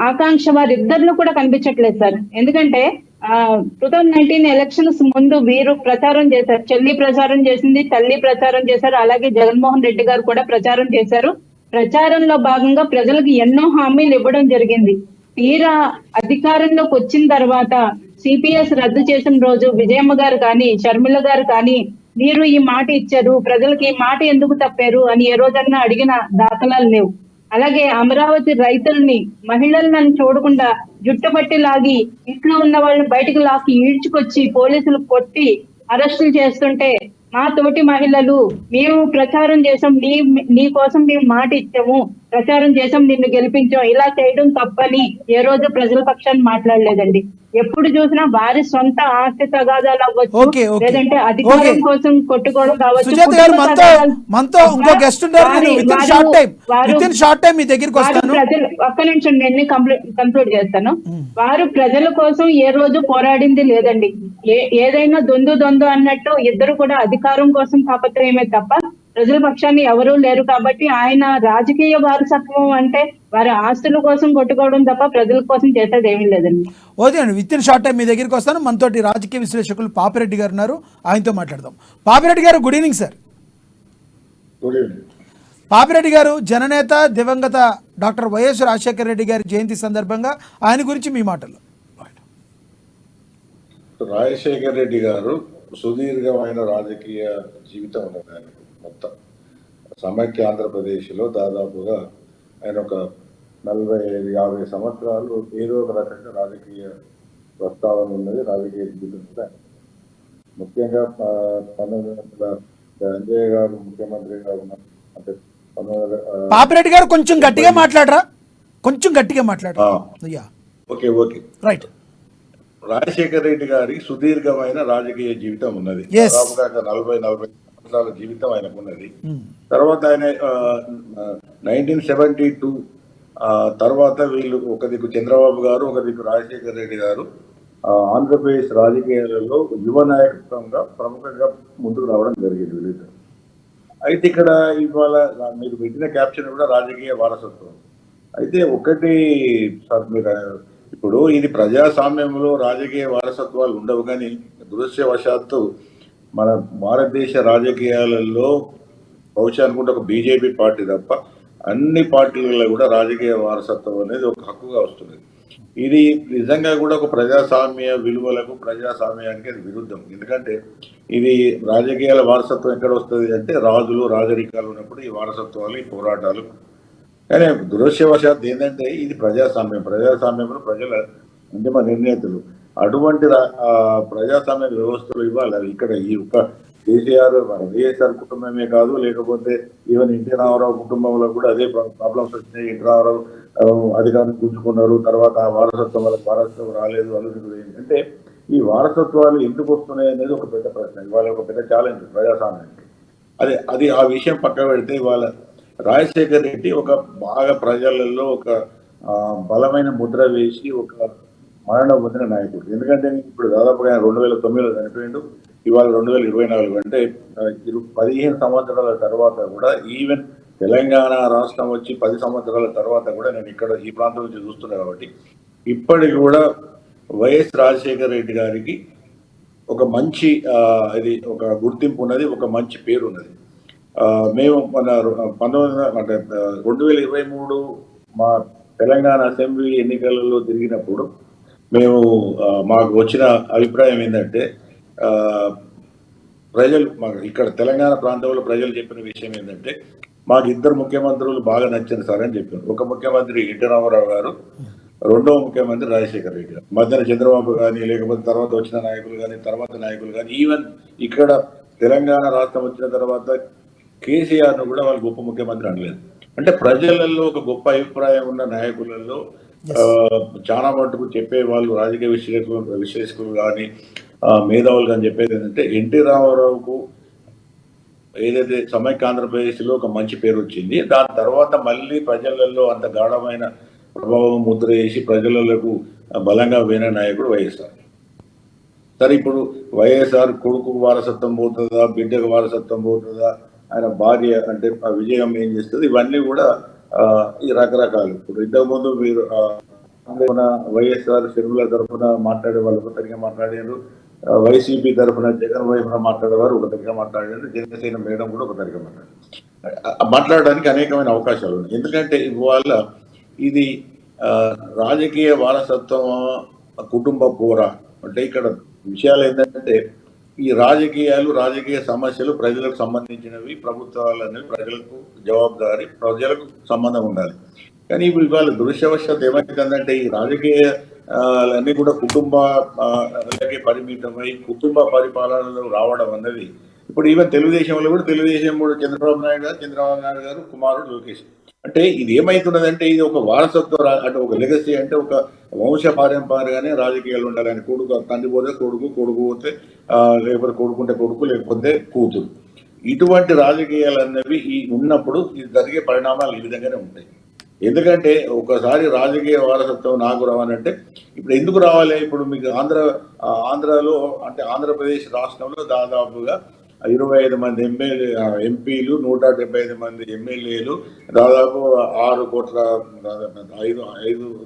ఆకాంక్ష వారిద్దరిలో కూడా కనిపించట్లేదు సార్. ఎందుకంటే 2019 ఎలక్షన్స్ ముందు వీరు ప్రచారం చేశారు. చెల్లి ప్రచారం చేసింది, తల్లి ప్రచారం చేశారు. అలాగే జగన్మోహన్ రెడ్డి గారు కూడా ప్రచారం చేశారు. ప్రచారంలో భాగంగా ప్రజలకు ఎన్నో హామీలు ఇవ్వడం జరిగింది. తీరా అధికారంలోకి వచ్చిన తర్వాత సిపిఎస్ రద్దు చేసిన రోజు విజయమ్మ గారు కానీ షర్మిల గారు కానీ మీరు ఈ మాట ఇచ్చారు, ప్రజలకు ఈ మాట ఎందుకు తప్పారు అని ఏ రోజన్నా అడిగిన దాఖలాలు లేవు. అలాగే అమరావతి రైతుల్ని మహిళలను చూడకుండా జుట్టుపట్టి లాగి ఇంట్లో ఉన్న వాళ్ళని బయటకు లాగి ఈడ్చుకొచ్చి పోలీసులు కొట్టి అరెస్టులు చేస్తుంటే మా తోటి మహిళలు మేము ప్రచారం చేసాం, నీ కోసం మేము మాట ఇచ్చాము, ప్రచారం చేసాం, నిన్ను గెలిపించాం, ఇలా చేయడం తప్పని ఏ రోజు ప్రజల పక్షాన్ని మాట్లాడలేదండి. ఎప్పుడు చూసినా వారి సొంత ఆస్తి తగాదాలు అవ్వచ్చు, లేదంటే అధికారం కోసం కొట్టుకోవడం కావచ్చు. సుజాత గారు, మనతో ఇంకో గెస్ట్ ఉన్నారు. వితిన్ షార్ట్ టైం మీ దగ్గరికి వస్తాను. ఒక్క నిమిషం నేను కంప్లీట్ చేస్తాను. వారు ప్రజల కోసం ఏ రోజు పోరాడింది లేదండి. ఏదైనా దొందు అన్నట్టు ఇద్దరు కూడా అధికారం కోసం తాపత్రయమే తప్ప ప్రజల పక్షాన్ని ఎవరూ లేరు. కాబట్టి ఆయన రాజకీయ వారసత్వం అంటే వారి ఆస్తుల కోసం కొట్టుకోవడం తప్ప ప్రజల కోసం చేసేది ఏమీ లేదండి. ఓకే అండి, విత్ ఇన్ షార్ట్ టైం మీ దగ్గరికి వస్తాను. మనతోటి రాజకీయ విశ్లేషకులు పాపిరెడ్డి గారు ఉన్నారు, ఆయనతో మాట్లాడదాం. పాపిరెడ్డి గారు, good evening sir. Good evening. Papireddy గారు, జననేత దివంగత డాక్టర్ వైఎస్ రాజశేఖర రెడ్డి గారి జయంతి సందర్భంగా ఆయన గురించి మీ మాటలు. రాజశేఖర రెడ్డి గారు సుదీర్ఘమైన రాజకీయ జీవితం ఉన్నది ఆయనకు. మొత్తం సమైక్య ఆంధ్రప్రదేశ్లో దాదాపుగా ఆయన ఒక 45-50 సంవత్సరాలు ఏదో ఒక రకంగా రాజకీయ ప్రస్తావన ఉన్నది, రాజకీయ జీవితం ఉంది. ముఖ్యంగా 1900 అంజయ్య గారు ముఖ్యమంత్రిగా ఉన్నారు. అంటే పాపిరెడ్డి గారు కొంచెం గట్టిగా మాట్లాడరా, కొంచెం గట్టిగా మాట్లాడరా. Okay okay right. Rajasekhara Reddy గారి సుదీర్ఘమైన రాజకీయ జీవితం ఉన్నది. దాదాపుగా 40-45 సంవత్సరాల జీవితం ఆయనకు ఉన్నది. తర్వాత ఆయన 1972 తర్వాత వీళ్ళు ఒక దిక్కు చంద్రబాబు గారు, ఒక దిక్కు రాజశేఖర రెడ్డి గారు ఆంధ్రప్రదేశ్ రాజకీయాలలో యువ నాయకత్వంగా ప్రముఖంగా ముందుకు రావడం జరిగింది వీళ్ళు. అయితే ఇక్కడ ఇవాళ మీరు పెట్టిన క్యాప్షన్ కూడా రాజకీయ వారసత్వం. అయితే ఒకటి సార్, మీరు ఇప్పుడు ఇది ప్రజాస్వామ్యంలో రాజకీయ వారసత్వాలు ఉండవు, కానీ దురదృష్టవశాత్తు మన భారతదేశ రాజకీయాలలో బహుశా అనుకుంటే ఒక బీజేపీ పార్టీ తప్ప అన్ని పార్టీలలో కూడా రాజకీయ వారసత్వం అనేది ఒక హక్కుగా వస్తుంది. ఇది నిజంగా కూడా ఒక ప్రజాస్వామ్య విలువలకు, ప్రజాస్వామ్యానికి అది విరుద్ధం. ఎందుకంటే ఇది రాజకీయాల వారసత్వం ఎక్కడ వస్తుంది అంటే రాజులు రాజరికాలు ఉన్నప్పుడు ఈ వారసత్వాలు, ఈ పోరాటాలు. కానీ దురదృష్టవశాత్తు ఏంటంటే ఇది ప్రజాస్వామ్యంలో ప్రజల అంతిమ నిర్ణేతలు. అటువంటి ప్రజాస్వామ్య వ్యవస్థలు ఇవ్వాలి. ఇక్కడ ఈ ఒక కేసీఆర్ వైఎస్ఆర్ కుటుంబమే కాదు, లేకపోతే ఈవెన్ ఎన్టీ రామారావు కుటుంబంలో కూడా అదే ప్రాబ్లమ్స్ వచ్చినాయి. ఎన్టీ రామారావు అధికారం గుంజుకున్నారు, తర్వాత ఆ వారసత్వం వాళ్ళకి వారసత్వం రాలేదు. అల్లుడు అంటే ఈ వారసత్వాలు ఎందుకు వస్తున్నాయి అనేది ఒక పెద్ద ప్రశ్న, ఇవాళ ఒక పెద్ద ఛాలెంజ్ ప్రజాస్వామ్యానికి. అది ఆ విషయం పక్క పెడితే ఇవాళ రాజశేఖర్ రెడ్డి ఒక బాగా ప్రజలలో ఒక బలమైన ముద్ర వేసి ఒక మరణ పొందిన నాయకుడు. ఎందుకంటే ఇప్పుడు దాదాపుగా 2009లో చనిపోయిండు. ఇవాళ 2024 అంటే 15 సంవత్సరాల తర్వాత కూడా, ఈవెన్ తెలంగాణ రాష్ట్రం వచ్చి 10 సంవత్సరాల తర్వాత కూడా నేను ఇక్కడ ఈ ప్రాంతం నుంచి చూస్తున్నా కాబట్టి ఇప్పటికి కూడా వైఎస్ రాజశేఖర రెడ్డి గారికి ఒక మంచి ఇది ఒక గుర్తింపు ఉన్నది, ఒక మంచి పేరు ఉన్నది. మేము మన 2023 మా తెలంగాణ అసెంబ్లీ ఎన్నికలలో తిరిగినప్పుడు మేము మాకు వచ్చిన అభిప్రాయం ఏంటంటే, ప్రజలు మాకు ఇక్కడ తెలంగాణ ప్రాంతంలో ప్రజలు చెప్పిన విషయం ఏంటంటే, మాకు ఇద్దరు ముఖ్యమంత్రులు బాగా నచ్చారు సార్ అని చెప్పారు. ఒక ముఖ్యమంత్రి ఎన్టీ రామారావు గారు, రెండవ ముఖ్యమంత్రి రాజశేఖర రెడ్డి గారు. మధ్యన చంద్రబాబు కానీ, లేకపోతే తర్వాత వచ్చిన నాయకులు కానీ, తర్వాత నాయకులు కానీ, ఈవెన్ ఇక్కడ తెలంగాణ రాష్ట్రం వచ్చిన తర్వాత కేసీఆర్ను కూడా వాళ్ళు గొప్ప ముఖ్యమంత్రి అనలేదు. అంటే ప్రజలలో ఒక గొప్ప అభిప్రాయం ఉన్న నాయకులలో చాలా మటుకు చెప్పే వాళ్ళు రాజకీయ విశ్లేషకులు కానీ, మేధావులు కానీ చెప్పేది ఏంటంటే, ఎన్టీ రామారావుకు ఏదైతే సమైక్య ఆంధ్రప్రదేశ్లో ఒక మంచి పేరు వచ్చింది, దాని తర్వాత మళ్ళీ ప్రజలలో అంత గాఢమైన ప్రభావం ముద్ర వేసి ప్రజలకు బలంగా పోయిన నాయకుడు వైఎస్ఆర్. సరే, ఇప్పుడు వైఎస్ఆర్ కొడుకు వారసత్వం పోతుందా, బిడ్డకు వారసత్వం పోతుందా, ఆయన భార్య అంటే విజయం ఏం చేస్తుంది, ఇవన్నీ కూడా ఈ రకరకాలు. ఇప్పుడు ఇంతకుముందు మీరు వైఎస్ఆర్ షర్మిల తరఫున మాట్లాడే వాళ్ళు ఒక తరిగా మాట్లాడారు, వైసీపీ తరఫున జగన్ వైపున మాట్లాడేవారు ఒక తరిగా మాట్లాడారు, జనసేన మేడం కూడా ఒక తరిగా మాట్లాడడానికి అనేకమైన అవకాశాలు ఉన్నాయి. ఎందుకంటే ఇవాళ ఇది రాజకీయ వారసత్వం, కుటుంబ పోరా. అంటే ఇక్కడ విషయాలు ఏంటంటే, ఈ రాజకీయ సమస్యలు ప్రజలకు సంబంధించినవి, ప్రభుత్వాలు అనేవి ప్రజలకు జవాబుదారీ, ప్రజలకు సంబంధం ఉండాలి. కానీ ఇప్పుడు ఇవాళ దృశ్యవశాత్తు ఏమైందంటే, ఈ రాజకీయాలన్నీ కూడా కుటుంబాలకే పరిమితమై కుటుంబ పరిపాలనలో రావడం అన్నది ఇప్పుడు ఈవెన్ తెలుగుదేశంలో కూడా చంద్రబాబు నాయుడు గారు కుమారుడు లోకేష్. అంటే ఇది ఏమైతున్నదంటే, ఇది ఒక వారసత్వ అంటే ఒక లెగసీ, అంటే ఒక వంశ పారంపర్యంగానే రాజకీయాలు ఉండాలని. కొడుకు తండ్రి పోతే కొడుకు పోతే లేకపోతే కొడుకుంటే కొడుకు, లేకపోతే కూతురు. ఇటువంటి రాజకీయాలు అనేవి ఉన్నప్పుడు ఇది జరిగే పరిణామాలు ఈ విధంగానే ఉంటాయి. ఎందుకంటే ఒకసారి రాజకీయ వారసత్వం నాకు రావాలంటే, ఇప్పుడు ఎందుకు రావాలి? ఇప్పుడు మీకు ఆంధ్రాలో అంటే ఆంధ్రప్రదేశ్ రాష్ట్రంలో దాదాపుగా 25 మంది ఎంపీలు, 175 మంది ఎమ్మెల్యేలు, దాదాపు 5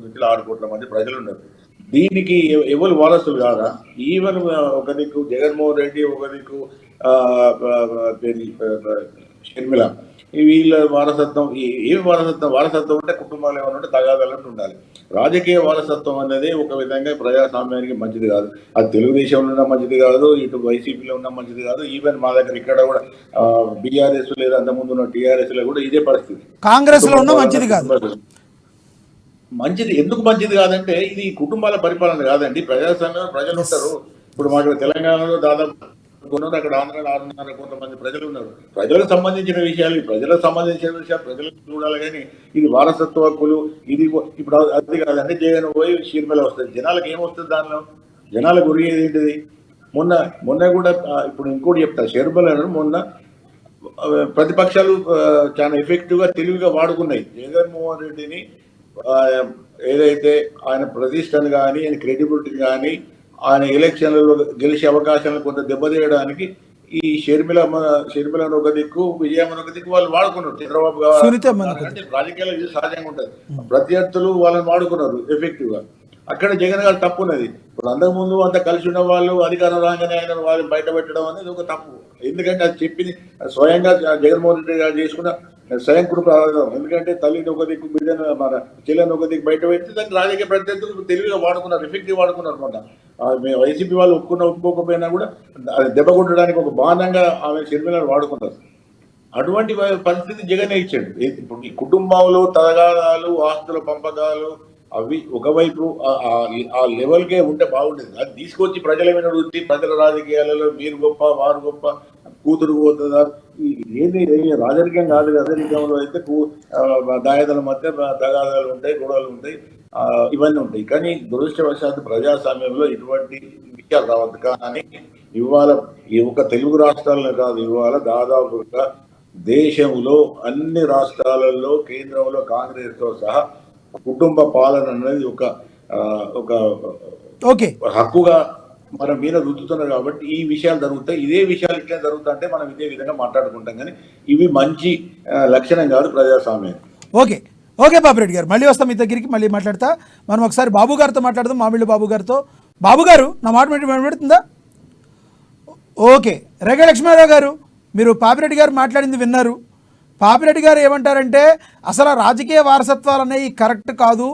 నుంచి 6 కోట్ల మంది ప్రజలు ఉన్నారు. దీనికి ఎవరు వారసులు కాదా? ఈవెన్ ఒక దిక్కు జగన్మోహన్ రెడ్డి, ఒక దిక్కు షర్మిల, వీళ్ళ వారసత్వం ఏమి వారసత్వం అంటే కుటుంబాలు ఏమైనా ఉంటే తగాదాలంటూ ఉండాలి. రాజకీయ వారసత్వం అనేది ఒక విధంగా ప్రజాస్వామ్యానికి మంచిది కాదు. అది తెలుగుదేశంలో ఉన్న మంచిది కాదు, ఇటు వైసీపీలో ఉన్న మంచిది కాదు. ఈవెన్ మా దగ్గర ఇక్కడ కూడా బీఆర్ఎస్ లేదా అంతకుముందు ఉన్న టీఆర్ఎస్ లో కూడా ఇదే పరిస్థితి. కాంగ్రెస్ లో ఉన్న మంచిది కాదు. మంచిది ఎందుకు మంచిది కాదంటే, ఇది కుటుంబాల పరిపాలన కాదండి. ప్రజాస్వామ్యంలో ప్రజలు ఉంటారు. ఇప్పుడు మాకు తెలంగాణలో దాదాపు అక్కడ ఆంధ్రాలో 6.5 కోట్ల మంది ప్రజలు ఉన్నారు. ప్రజలకు సంబంధించిన విషయాలు ప్రజలకు చూడాలి. కానీ ఇది వారసత్వ హక్కులు, ఇది ఇప్పుడు అది కాదంటే జగన్ పోయి షర్మిల వస్తుంది. జనాలకు ఏమొస్తుంది దానిలో? జనాలకు ఉరిగేది ఏంటిది? మొన్న కూడా ఇప్పుడు ఇంకోటి చెప్తా, షర్మిలను మొన్న ప్రతిపక్షాలు చాలా ఎఫెక్టివ్ గా తెలివిగా వాడుకున్నాయి. జగన్మోహన్ రెడ్డిని ఏదైతే ఆయన ప్రతిష్టను కానీ, ఆయన క్రెడిబిలిటీని కానీ, ఆయన ఎలక్షన్లలో గెలిచే అవకాశాలను కొంత దెబ్బతీయడానికి ఈ షర్మిలను ఒక దిక్కు, విజయమ్మను ఒక దిక్కు వాళ్ళు వాడుకున్నారు. చంద్రబాబు గారు రాజకీయాల్లో ఇది సహజంగా ఉంటుంది. ప్రత్యర్థులు వాళ్ళని వాడుకున్నారు ఎఫెక్టివ్ గా. అక్కడ జగన్ గారు తప్పు ఉన్నది. ఇప్పుడు అంతకుముందు అంతా కలిసి ఉన్న వాళ్ళు అధికారం రాగానే ఆయన వాళ్ళని బయట పెట్టడం అనేది ఒక తప్పు. ఎందుకంటే అది చెప్పింది స్వయంగా జగన్మోహన్ రెడ్డి గారు చేసుకున్న స్వయం కృప. ఎందుకంటే తల్లిని ఒక దిక్కు, బిడ్డను మన చెల్లెని ఒక దిక్కు బయట పెట్టి దాన్ని రాజకీయ ప్రత్యర్థులు తెలివిగా వాడుకున్నారు, ఎఫెక్టివ్ వాడుకున్నారు. మొన్న వైసీపీ వాళ్ళు ఒప్పుకోకపోయినా కూడా అది దెబ్బ కొట్టడానికి ఒక బాణంగా ఆమె షర్మిలను వాడుకున్నారు. అటువంటి పరిస్థితి జగనే ఇచ్చాడు. ఇప్పుడు ఈ కుటుంబంలో తగాదాలు, ఆస్తుల పంపకాలు అవి ఒకవైపు ఆ లెవెల్కే ఉంటే బాగుండేది. అది తీసుకొచ్చి ప్రజలమైన వృత్తి, ప్రజల రాజకీయాలలో మీరు గొప్ప, వారు గొప్ప, కూతురు పోతుందా, ఏది రాజకీయం కాదు. రాజకీయంలో అయితే దాయదల మధ్య తగాదాలు ఉంటాయి, గొడవలు ఉంటాయి, ఇవన్నీ ఉంటాయి. కానీ దురదృష్టవశాత్తు ప్రజాస్వామ్యంలో ఇటువంటి విషయాలు రావద్దు. కానీ ఇవాళ ఈ ఒక తెలుగు రాష్ట్రాలను కాదు, ఇవాళ దాదాపుగా దేశంలో అన్ని రాష్ట్రాలలో, కేంద్రంలో కాంగ్రెస్తో సహా కుటుంబ పాలన అనేది ఒక హక్కుగా మన మీద రుద్దుతున్నారు కాబట్టి ఈ విషయాలు జరుగుతాయి. ఇదే విషయాలు ఇట్లా జరుగుతుంటే మనం ఇదే విధంగా మాట్లాడుకుంటాం, కానీ ఇవి మంచి లక్షణం కాదు ప్రజాస్వామ్యం. ఓకే ఓకే బాబురెడ్డి గారు, మళ్ళీ వస్తాం మీ దగ్గరికి, మళ్ళీ మాట్లాడతా. మనం ఒకసారి బాబు గారితో మాట్లాడదాం, మామిళ్ళు బాబు గారితో. బాబు గారు, నా మాట వినబడుతుందా? ఓకే, రేగ లక్ష్మారావు గారు, మీరు పాపిరెడ్డి గారు మాట్లాడింది విన్నారు. పాపిరెడ్డి గారు ఏమంటారంటే అసలు రాజకీయ వారసత్వాలు అనేవి కరెక్ట్ కాదు,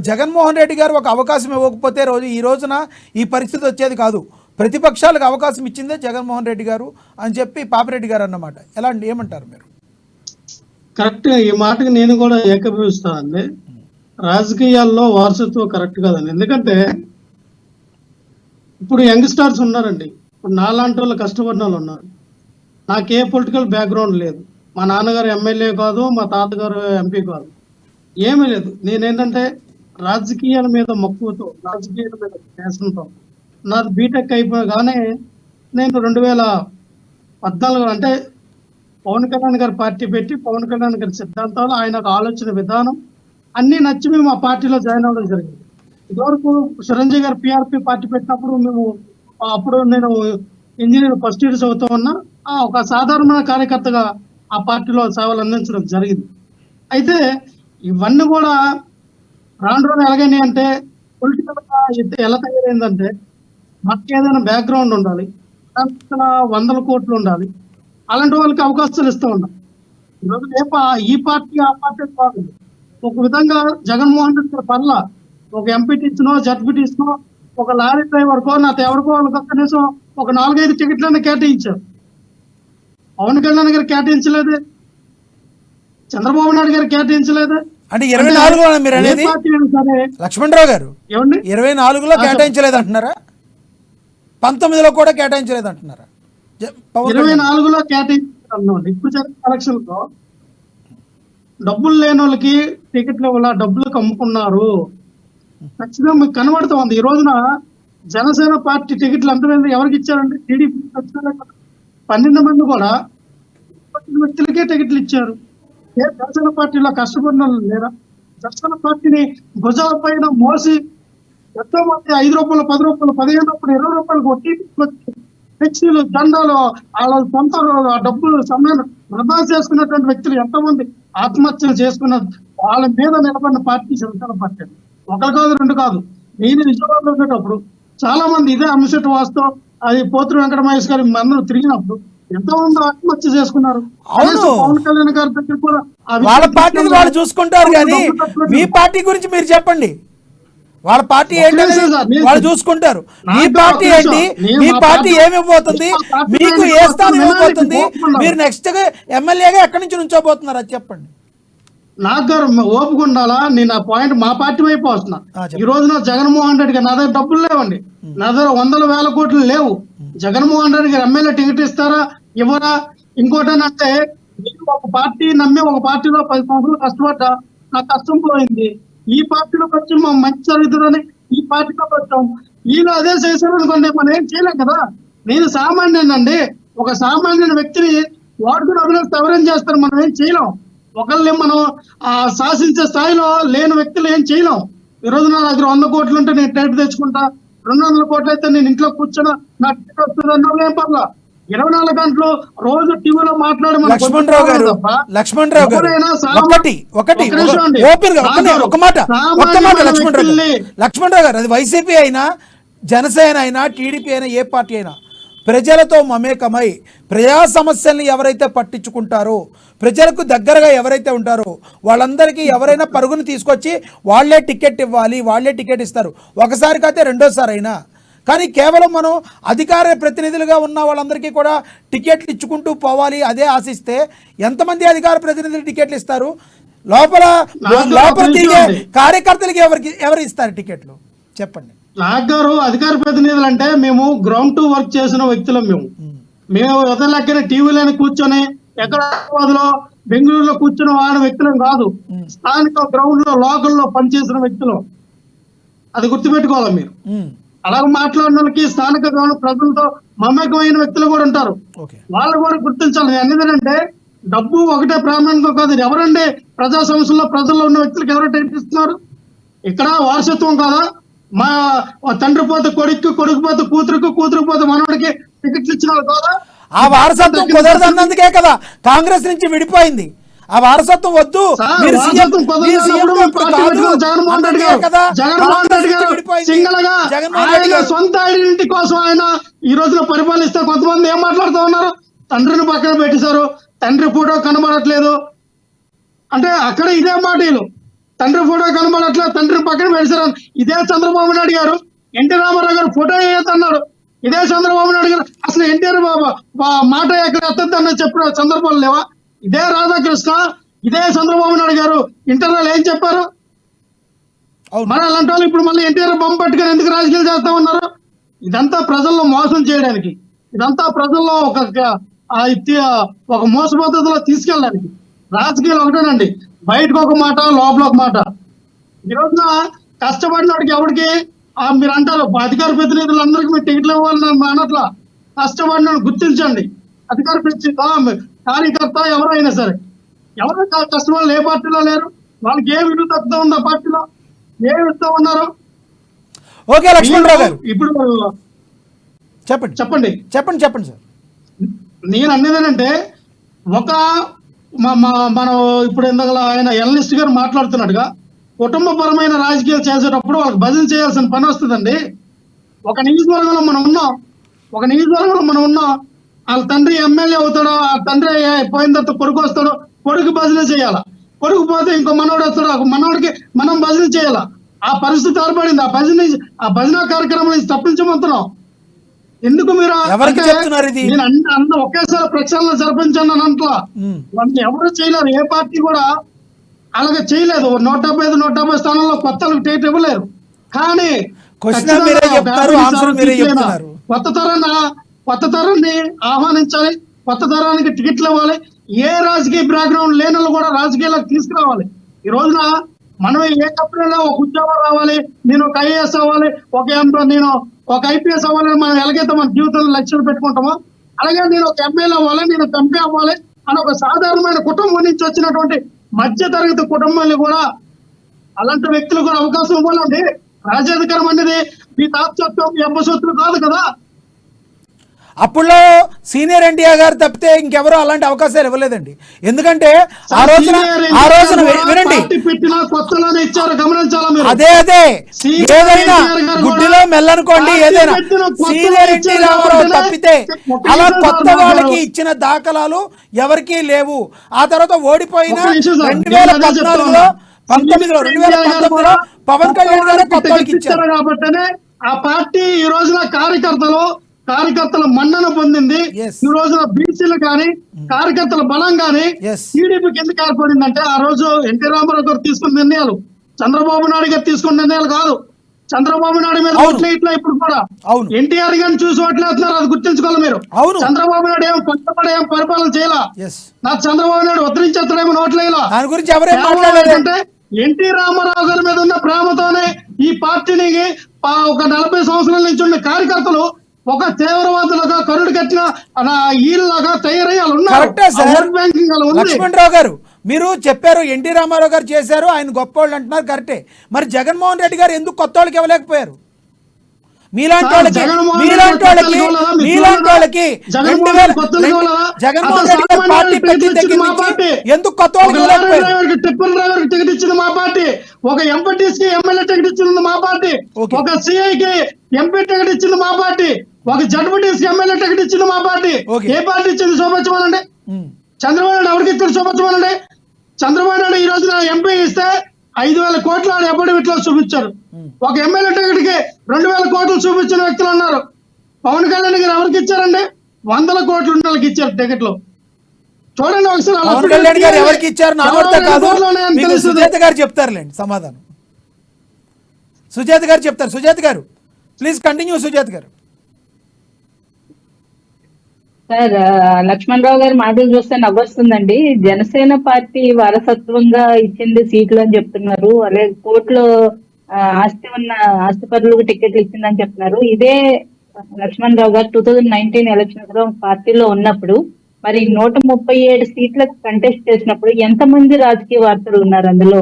జగన్మోహన్ రెడ్డి గారు ఒక అవకాశం ఇవ్వకపోతే ఈ రోజున ఈ పరిస్థితి వచ్చేది కాదు, ప్రతిపక్షాలకు అవకాశం ఇచ్చిందే జగన్మోహన్ రెడ్డి గారు అని చెప్పి పాపిరెడ్డి గారు అన్నమాట. ఎలా అండి, ఏమంటారు మీరు? కరెక్ట్, ఈ మాటకి నేను కూడా ఏకీభవిస్తానండి. రాజకీయాల్లో వారసత్వం కరెక్ట్ కాదండి. ఎందుకంటే ఇప్పుడు యంగ్స్టర్స్ ఉన్నారండి, ఇప్పుడు నాలాంటి వాళ్ళు కష్టపడిన వాళ్ళు ఉన్నారు. నాకే పొలిటికల్ బ్యాక్గ్రౌండ్ లేదు, మా నాన్నగారు ఎమ్మెల్యే కాదు, మా తాతగారు ఎంపీ కాదు, ఏమీ లేదు. నేనేంటంటే రాజకీయాల మీద మక్కువతో, రాజకీయాల మీద ప్యాషన్తో, నాది బీటెక్ అయిపోగానే నేను 2014 అంటే పవన్ కళ్యాణ్ గారి పార్టీ పెట్టి, పవన్ కళ్యాణ్ గారి సిద్ధాంతాలు, ఆయన ఆలోచన విధానం అన్నీ నచ్చి మేము ఆ పార్టీలో జాయిన్ అవ్వడం జరిగింది. ఇదివరకు చిరంజీవి గారు పిఆర్పి పార్టీ పెట్టినప్పుడు అప్పుడు నేను ఇంజనీర్ ఫస్ట్ ఇయర్ చదువుతూ ఉన్నా, ఒక సాధారణ కార్యకర్తగా ఆ పార్టీలో సేవలు అందించడం జరిగింది. అయితే ఇవన్నీ కూడా రాను రాను ఎలాగని అంటే పొలిటికల్ గా ఎలా తయారైందంటే మనకి ఏదైనా బ్యాక్గ్రౌండ్ ఉండాలి, 100 కోట్లు ఉండాలి, అలాంటి వాళ్ళకి అవకాశాలు ఇస్తూ ఉన్నాం. ఈరోజు ఈ పార్టీ ఆ పార్టీ కాదు, ఒక విధంగా జగన్మోహన్ రెడ్డి గారి పట్ల ఒక ఎంపీటీసీనో జడ్పీటీసీనో ఒక లారీ డ్రైవర్కో ఎవరికో వాళ్ళకి కనీసం ఒక 4-5 టికెట్లన్నీ కేటాయించారు. పవన్ కళ్యాణ్ గారు కేటాయించలేదు, చంద్రబాబు నాయుడు గారు కేటాయించలేదు. అంటే 24లో మీరు అనేది లక్ష్మణరావు గారు, 24లో కేటాయించలేదు అంటున్నారా? 19లో కూడా కేటాయించలేదు అంటున్నారా? 24లో కేటాయించారు. ఇప్పుడు జరిగిన ఎలక్షన్ లో డబ్బులు లేని వాళ్ళకి టికెట్లు ఇవ్వాల, డబ్బులకు అమ్ముకున్నారు. ఖచ్చితంగా మీకు కనబడుతోంది. ఈ రోజున జనసేన పార్టీ టికెట్లు ఎంతమంది ఎవరికి ఇచ్చారంటే టీడీపీ 12 మంది కూడా వ్యక్తులకే టికెట్లు ఇచ్చారు. జనసేన పార్టీలో కష్టపడిన వాళ్ళు లేరా? జనసేన పార్టీని భుజాల పైన మోసి ఎంతో మంది 5 రూపాయలు, 10 రూపాయలు, 15 రూపాయలు, 20 రూపాయలకు ఒట్టి ఫ్లెక్సీలు, జెండాలు, వాళ్ళ సొంత డబ్బులు సమయాన్ని వృధా చేసుకున్నటువంటి వ్యక్తులు ఎంతోమంది ఆత్మహత్యలు చేసుకున్న వాళ్ళ మీద నిలబడిన పార్టీ జనసేన పార్టీ. ఒకరు కాదు, 2 కాదు. నేను విజయవాడలో ఉండేటప్పుడు చాలా మంది ఇదే అంశెట్ వాస్తవం, అది పోతురు వెంకట మహేష్ గారు అందరూ తిరిగినప్పుడు ఎంతో మంది ఆత్మహత్య చేసుకున్నారు. పవన్ కళ్యాణ్ గారి దగ్గర కూడా వాళ్ళ పార్టీని వాళ్ళు చూసుకుంటారు, కానీ మీ పార్టీ గురించి మీరు చెప్పండి. వాళ్ళ పార్టీ ఏంటి వాళ్ళు చూసుకుంటారు. మీ పార్టీ ఏంటి, మీ పార్టీ ఏమి ఇవ్వబోతుంది, మీకు ఏ స్థానం ఇవ్వబోతుంది, మీరు నెక్స్ట్ ఎమ్మెల్యేగా ఎక్కడి నుంచి నుంచోబోతున్నారు అది చెప్పండి. నాకు గారు ఓపుకుండాలా, నేను ఆ పాయింట్ మా పార్టీ వైపు వస్తున్నా. ఈ రోజున జగన్మోహన్ రెడ్డి గారు నా దగ్గర డబ్బులు లేవండి, నా దగ్గర 100,000 కోట్లు లేవు. జగన్మోహన్ రెడ్డి గారు ఎమ్మెల్యే టికెట్ ఇస్తారా ఇవ్వరా? ఇంకోటనంటే నేను ఒక పార్టీ నమ్మి ఒక పార్టీలో 10 సంవత్సరాలు కష్టపడ్డా, నా కష్టం పోయింది. ఈ పార్టీలోకి వచ్చి మా మంచి జరుగుతుందని ఈ పార్టీలోకి వచ్చాం. వీళ్ళు అదే చేశారు అనుకోండి, మనం ఏం చేయలేం కదా. నేను సామాన్యునండి, ఒక సామాన్యుని వ్యక్తిని వాడుకుని అభినందిస్తే ఎవరేం చేస్తారు? మనం ఏం చేయలేం. ఒకళ్ళని మనం శాసించే స్థాయిలో లేని వ్యక్తులు ఏం చేయలేం. ఈ రోజు నా దగ్గర 100 కోట్లు ఉంటే నేను టికెట్ తెచ్చుకుంటా, 200 కోట్లు అయితే నేను ఇంట్లో కూర్చొని నా టికెట్ వస్తుంది అన్న ఏం పర్లా. 24 గంటలు రోజు టీవీలో మాట్లాడి లక్ష్మణరావు గారు లక్ష్మణరావు గారు, అది వైసీపీ అయినా జనసేన అయినా టీడీపీ అయినా ఏ పార్టీ అయినా ప్రజలతో మమేకమై ప్రజా సమస్యల్ని ఎవరైతే పట్టించుకుంటారో, ప్రజలకు దగ్గరగా ఎవరైతే ఉంటారో వాళ్ళందరికీ ఎవరైనా పరుగును తీసుకొచ్చి వాళ్లే టికెట్ ఇవ్వాలి, వాళ్లే టికెట్ ఇస్తారు. ఒకసారి కాకపోతే రెండోసారి అయినా. కానీ కేవలం మనం అధికార ప్రతినిధులుగా ఉన్న వాళ్ళందరికీ కూడా టికెట్లు ఇచ్చుకుంటూ పోవాలి అదే ఆశిస్తే ఎంతమంది అధికార ప్రతినిధులు టికెట్లు ఇస్తారు? లోపల తిరిగే కార్యకర్తలకి ఎవరు ఇస్తారు టికెట్లు చెప్పండి. నాగ్ గారు, అధికార ప్రతినిధులు అంటే మేము గ్రౌండ్ టు వర్క్ చేసిన వ్యక్తులం. మేము వదలెక్కన టీవీలోనే కూర్చొని ఎక్కడ హైదరాబాద్లో బెంగళూరులో కూర్చొని వాడిన వ్యక్తులం కాదు. స్థానిక గ్రౌండ్ లో లోకల్లో పనిచేసిన వ్యక్తులు. అది గుర్తుపెట్టుకోవాలి మీరు. అలాగే మాట్లాడిన వాళ్ళకి స్థానిక ప్రజలతో మమేకమైన వ్యక్తులు కూడా ఉంటారు, వాళ్ళు కూడా గుర్తించాలి. ఎందుకంటే డబ్బు ఒకటే ప్రామాణికం కాదు. ఎవరంటే ప్రజా సమస్యల్లో ప్రజల్లో ఉన్న వ్యక్తులకు ఎవరో టికెట్ ఇస్తున్నారు? ఇక్కడ వారసత్వం కాదా? మా తండ్రి పోతే కొడుకు, కొడుకు పోతే కూతురుకు, కూతురు పోతే మనవడికి టికెట్లు ఇచ్చిన వాళ్ళు కాదా? ఆ వారసత్వం కుదరదన్నందుకే కదా కాంగ్రెస్ నుంచి విడిపోయింది. ఆ వారసత్వం వద్దు, సార్, మీరు వారసత్వం సీఎం కుదరనప్పుడు ఇప్పుడు పార్టీ కాదు పెట్టుకున్న జగన్మోహన్ రెడ్డి అన్నదే గారు, కదా జగన్మోహన్ రెడ్డి కాంగ్రెస్ గారు నుంచి విడిపోయింది. సింగల్ గా జగన్మోహన్ రెడ్డి ఆయన గారు సొంత ఐడెంటిటీ కోసం ఆయన ఈ రోజున పరిపాలిస్తే కొంతమంది ఏం మాట్లాడుతూ ఉన్నారు? తండ్రిని పక్కన పెట్టేశారు, తండ్రి ఫోటో కనబడట్లేదు అంటే అక్కడ ఇదే మాట వీళ్ళు. తండ్రి ఫోటో కనబడట్లేదు, తండ్రిని పక్కన పెట్టేశారు. ఇదే చంద్రబాబు నాయుడు గారు ఎన్టీ రామారావు గారు ఫోటో వేయొద్దన్నాడు. ఇదే చంద్రబాబు నాయుడు గారు అసలు ఎన్టీఆర్ మాట ఎక్కడ ఎత్తద్దని చెప్పిన సందర్భాలు లేవా? ఇదే రాధాకృష్ణ, ఇదే చంద్రబాబు నాయుడు గారు ఇంటర్నల్ ఏం చెప్పారు? అవును. మన అలాంటి వాళ్ళు ఇప్పుడు మళ్ళీ ఎన్టీఆర్ బొమ్మ పట్టుకొని ఎందుకు రాజకీయాలు చేస్తా ఉన్నారు? ఇదంతా ప్రజల్లో మోసం చేయడానికి, ఇదంతా ప్రజల్లో ఒక మోస పద్ధతిలో తీసుకెళ్ళడానికి. రాజకీయాలు ఒకటేనండి, బయటకు ఒక మాట, లోపల ఒక మాట. ఈ రోజున కష్టపడినోడికి ఎవరికి మీరు అంటారు అధికార ప్రతినిధులందరికీ మీరు టికెట్లు ఇవ్వాలని అనట్లా. కష్టపడినోడు గుర్తించండి. అధికార ప్రతినిధి కార్యకర్త ఎవరైనా సరే, ఎవరైనా కష్టపడాలి, ఏ పార్టీలో లేరు, వాళ్ళకి ఏ విలువ తక్కువ ఉంది ఆ పార్టీలో, ఏ ఇస్తూ ఉన్నారు? ఓకే లక్ష్మణరావు గారు ఇప్పుడు చెప్పండి చెప్పండి. చెప్పండి చెప్పండి సార్. నేను అనేదేనంటే ఒక మనం ఇప్పుడు ఇందాక ఆయన ఎల్నిస్ట్ గారు మాట్లాడుతున్నట్టుగా కుటుంబపరమైన రాజకీయాలు చేసేటప్పుడు వాళ్ళకి భజన చేయాల్సిన పని వస్తుందండి. ఒక నియోజకవర్గంలో మనం ఉన్నాం, వాళ్ళ తండ్రి ఎమ్మెల్యే అవుతాడు, ఆ తండ్రి పోయిన తర్వాత కొడుకు వస్తాడు, కొడుకు భజన చేయాలా, కొడుకు పోతే ఇంకో మనవడు వస్తాడు, ఆ మనవడికి మనం భజన చేయాలా. ఆ పరిస్థితి ఏర్పడింది. ఆ భజన కార్యక్రమం నుంచి తప్పించమంటున్నాం. ఎందుకు మీరు ఎవరికి చెప్తున్నారు ఇది? నేను అన్న ఒకేసారి ప్రక్షాళన జరిపించాను అని అంటలా. వాళ్ళు ఎవరు చేయలేరు, ఏ పార్టీ కూడా అలాగే చేయలేదు. 175 స్థానంలో కొత్తలకు టికెట్ ఇవ్వలేరు. కానీ క్వశ్చన్ మీరే చెప్తారు, ఆన్సర్ మీరే చెప్తున్నారు. కొత్త తరాన్ని ఆహ్వానించాలి, కొత్త తరానికి టికెట్లు ఇవ్వాలి. ఏ రాజకీయ బ్యాక్గ్రౌండ్ లేని వాళ్ళు కూడా రాజకీయాలకు తీసుకురావాలి. ఈ రోజున మనం ఏ కంపెనీలో ఒక ఉద్యోగం రావాలి, నేను ఒక ఐఏఎస్ అవ్వాలి, నేను ఒక ఐపీఎస్ అవ్వాలని మనం ఎలాగైతే మన జీవితంలో లక్ష్యాలు పెట్టుకుంటామో, అలాగే నేను ఒక ఎమ్మెల్యే అవ్వాలి, నేను ఒక ఎంపీ అవ్వాలి అని ఒక సాధారణమైన కుటుంబం నుంచి వచ్చినటువంటి మధ్య తరగతి కుటుంబాన్ని కూడా అలాంటి వ్యక్తులు కూడా అవకాశం ఇవ్వాలండి. రాజ్యాధికారం అనేది మీ తాత్సత్వం, మీ అబ్బసొత్తులు కాదు కదా. అప్పుడులో సీనియర్ ఎన్టీఆర్ గారు తప్పితే ఇంకెవరూ అలాంటి అవకాశాలు ఇవ్వలేదండి. ఎందుకంటే ఆ రోజున వినండి, పెట్టిన కొత్తలోనే ఇచ్చారు, గమనించాలా మీరు? అదే ఏదైనా గుడ్డిలో మెల్లనుకోండి, ఏదైనా సీనియర్ ఎన్టీ రామారావు తప్పితే అలా కొత్త వాళ్ళకి ఇచ్చిన దాఖలాలు ఎవరికీ లేవు. ఆ తర్వాత ఓడిపోయిన 2014లో 2019లో పవన్ కళ్యాణ్ గారు కొత్త వాళ్ళకి ఇచ్చారు కాబట్టినే ఆ పార్టీ ఈ రోజున కార్యకర్తల మన్నన పొందింది. ఈ రోజున బీసీలు కానీ కార్యకర్తల బలం కానీ టీడీపీకి ఎందుకు ఏర్పడిందంటే ఆ రోజు ఎన్టీ రామారావు గారు తీసుకున్న నిర్ణయాలు, చంద్రబాబు నాయుడు గారు తీసుకున్న నిర్ణయాలు కాదు. చంద్రబాబు నాయుడు మీద ఓట్లే ఇట్లా ఇప్పుడు కూడా ఎన్టీఆర్ గారిని చూసి ఓట్లేస్తున్నారు, అది గుర్తించుకోవాలి మీరు. చంద్రబాబు నాయుడు ఏం కష్టపడి ఏం పరిపాలన చేయాల, నాకు చంద్రబాబు నాయుడు ఉద్ధరించేస్తాడేమో ఓట్లేలా. దాని గురించి ఎవరే మాట్లాడారంటే ఎన్టీ రామారావు గారి మీద ఉన్న ప్రేమతోనే ఈ పార్టీని ఒక 40 సంవత్సరాల నుంచి ఉన్న కార్యకర్తలు ఒక తీవ్రవాదులుగా కరుడు కట్టిన ఈలాగా తయారయ్యాలు ఉన్నారు. లక్ష్మణరావు గారు మీరు చెప్పారు ఎన్టీ రామారావు గారు చేశారు, ఆయన గొప్ప వాళ్ళు అంటున్నారు, కరెక్టే. మరి జగన్మోహన్ రెడ్డి గారు ఎందుకు కొత్త వాళ్ళకి ఇవ్వలేకపోయారు? మీలాంటి వాళ్ళకి జగన్మోహన్ రెడ్డి గారు పార్టీ పెట్టిన దగ్గర నుంచి ఎందుకు కొత్త వాళ్ళకి టిప్పర్ డ్రైవర్ టికెట్ ఇచ్చింది మా పార్టీ, ఒక ఎంపీటీసీ ఎమ్మెల్యే టికెట్ ఇచ్చింది మా పార్టీ, ఒక సిఐకి ఎంపీ టికెట్ ఇచ్చింది మా పార్టీ, ఒక జడ్పీటీసీ ఎమ్మెల్యే టికెట్ ఇచ్చింది మా పార్టీ. ఏ పార్టీ ఇచ్చింది చూపించమనండి. చంద్రబాబు నాయుడు ఎవరికి ఇచ్చారు చూపించమనండి. చంద్రబాబు నాయుడు ఈ రోజున ఎంపీ ఇస్తే 5,000 కోట్లు ఎప్పటిలో చూపించారు. ఒక ఎమ్మెల్యే టికెట్ కి 2,000 కోట్లు చూపించిన వ్యక్తులు ఉన్నారు. పవన్ కళ్యాణ్ గారు ఎవరికి ఇచ్చారండి? 100 కోట్లు ఉన్న వాళ్ళకి ఇచ్చారు టికెట్లు. చూడండి ఒకసారి. పవన్ కళ్యాణ్ గారు ఎవరికి ఇచ్చారు కాదు, సుజాత గారు చెప్తారులేండి సమాధానం. సుజాత గారు చెప్తారు. సుజాత గారు ప్లీజ్ కంటిన్యూ. సుజాత గారు. సార్, లక్ష్మణరావు గారి మాటలు చూస్తే నవ్వొస్తుందండి. జనసేన పార్టీ వారసత్వంగా ఇచ్చింది సీట్లు అని చెప్తున్నారు, అలాగే కోర్టులో ఆస్తి పరులకు టికెట్లు ఇచ్చిందని చెప్తున్నారు. ఇదే లక్ష్మణరావు గారు 2019 ఎలక్షన్స్ లో పార్టీలో ఉన్నప్పుడు మరి 137 సీట్లకు కంటెస్ట్ చేసినప్పుడు ఎంతమంది రాజకీయ వార్తలు ఉన్నారు అందులో?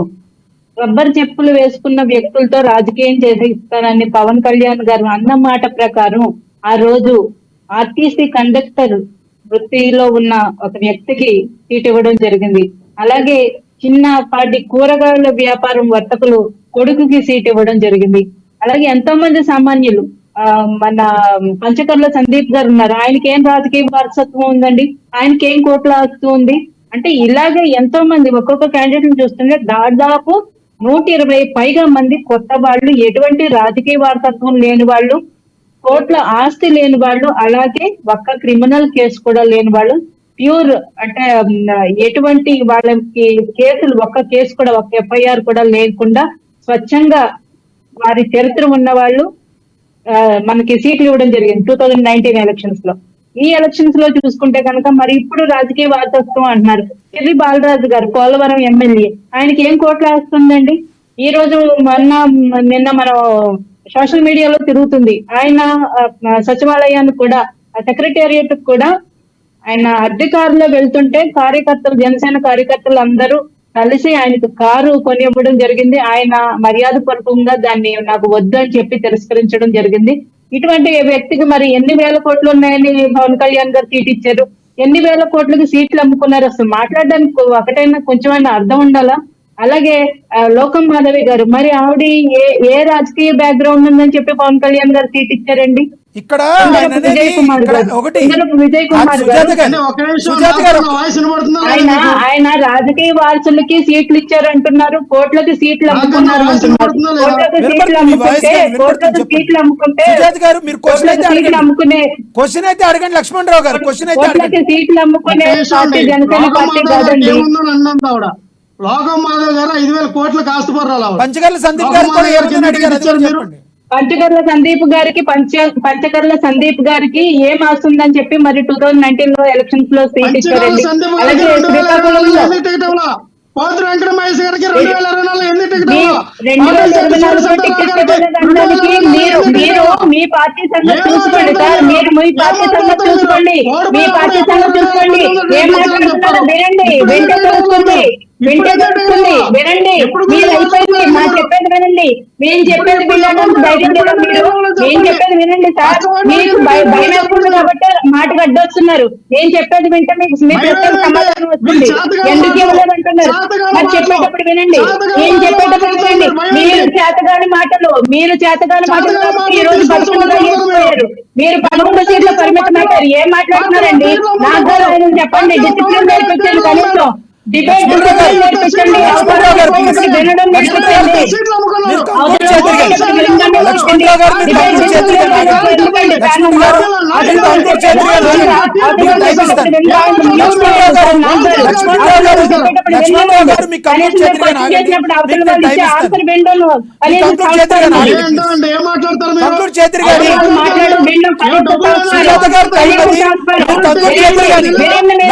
రబ్బర్ చెప్పులు వేసుకున్న వ్యక్తులతో రాజకీయం చేస్తానని పవన్ కళ్యాణ్ గారు అన్న మాట ప్రకారం ఆ రోజు ఆర్టీసీ కండక్టర్ వృత్తిలో ఉన్న ఒక వ్యక్తికి సీట్ ఇవ్వడం జరిగింది. అలాగే చిన్నపాటి కూరగాయల వ్యాపారం వర్తకులు కొడుకుకి సీట్ ఇవ్వడం జరిగింది. అలాగే ఎంతో మంది సామాన్యులు మన పంచకర్ల సందీప్ గారు ఉన్నారు. ఆయనకి ఏం రాజకీయ వారసత్వం ఉందండి? ఆయనకి ఏం కోట్ల ఆస్తి ఉంది? అంటే ఇలాగే ఎంతో మంది ఒక్కొక్క క్యాండిడేట్ చూస్తుంటే దాదాపు 120 పైగా మంది కొత్త వాళ్ళు, ఎటువంటి రాజకీయ వారసత్వం లేని వాళ్ళు, కోట్ల ఆస్తి లేని వాళ్ళు, అలాగే ఒక్క క్రిమినల్ కేసు కూడా లేని వాళ్ళు, ప్యూర్ అంటే ఎటువంటి వాళ్ళకి కేసులు ఒక్క కేసు కూడా ఒక్క ఎఫ్ఐఆర్ కూడా లేకుండా స్వచ్ఛంగా వారి చరిత్ర ఉన్న వాళ్ళు మనకి సీట్లు ఇవ్వడం జరిగింది 2019 ఎలక్షన్స్ లో. ఈ ఎలక్షన్స్ లో చూసుకుంటే కనుక మరి ఇప్పుడు రాజకీయ వారసత్వం అంటున్నారు. చెర్రి బాలరాజు గారు పోలవరం ఎమ్మెల్యే, ఆయనకి ఏం కోట్ల వస్తుందండి? ఈ రోజు నిన్న మనం సోషల్ మీడియాలో తిరుగుతుంది. ఆయన సచివాలయానికి కూడా సెక్రటేరియట్ కూడా ఆయన అధికారులు వెళ్తుంటే కార్యకర్తలు, జనసేన కార్యకర్తలు అందరూ కలిసి ఆయనకు కారు కొనివ్వడం జరిగింది. ఆయన మర్యాద పూర్వకంగా దాన్ని నాకు వద్దు అని చెప్పి తిరస్కరించడం జరిగింది. ఇటువంటి వ్యక్తికి మరి ఎన్ని వేల కోట్లు ఉన్నాయని పవన్ కళ్యాణ్ గారు సీట్ ఇచ్చారు? ఎన్ని వేల కోట్లకి సీట్లు అమ్ముకున్నారు? అసలు మాట్లాడడానికి ఒకటైనా కొంచెమైనా అర్థం ఉండాలా? అలాగే లోకం మాధవి గారు, మరి ఆవిడ ఏ రాజకీయ బ్యాక్గ్రౌండ్ ఉందని చెప్పి పవన్ కళ్యాణ్ గారు సీట్ ఇచ్చారండి? ఇక్కడ విజయ్ కుమార్ గారు ఆయన రాజకీయ వారసులకి సీట్లు ఇచ్చారు అంటున్నారు, కోట్లకి సీట్లు అమ్ముకున్నారు అంటున్నారు. కోట్లకి సీట్లు అమ్ముకుంటే సీట్లు అమ్ముకునే క్వశ్చన్ అయితే అడగండి లక్ష్మణరావు గారు. క్వశ్చన్ అయితే కోట్లకి సీట్లు అమ్ముకునే పార్టీ జనసేన పార్టీ కాదండి. లోకం మాధవ్ గారు 5,000 కోట్ల కాస్తుపర్రాలు పంచగర్ల సందీప్ గారు కూడా అడిగారు, అది కూడా చెప్పండి. పంచకర్ల సందీప్ గారికి ఏం వస్తుందని చెప్పి మరి 2019 లో ఎలక్షన్స్ లో సీట్ ఇచ్చారండి. అలాగే శ్రీకాకుళంలో 2024 టికెట్ ఇవ్వడానికి మీరు మీ పార్టీ సంగతి చూసుకోండి సార్. మీరు మీ పార్టీ సంగతి చూసుకోండి, మీ పార్టీ సంగతి చూసుకోండి. ఏం మాట్లాడుతున్నారో వినండి, వింటే తెలుస్తుంది, వినండి. మీరు అయిపోయింది, మా చెప్పేది వినండి. మేము చెప్పేది వినడానికి ధైర్యం లేదా మీరు? నేను చెప్పేది వినండి సార్. మీకు భయం వస్తుంది కాబట్టి మాటకు అడ్డొస్తున్నారు. నేను చెప్పేది వింటే మీకు సమాధానం వస్తుంది. ఎందుకు ఇవ్వలేదు అంటున్నారు? మరి చెప్పేటప్పుడు వినండి, నేను చెప్పేటప్పుడు వినండి. మీరు చేతగాని మాటలు కాబట్టి ఈ రోజు 11 చేసిపోయారు. మీరు 11 సీట్ల పరిమితం అయిపోయారు. ఏం మాట్లాడుతున్నారండి? నాకు కూడా ఆయన చెప్పండి, డిసిప్లిన్ నేర్పించండి, కనీసం డిబేట్ నేర్పించండి, వినడం నేర్పించండి.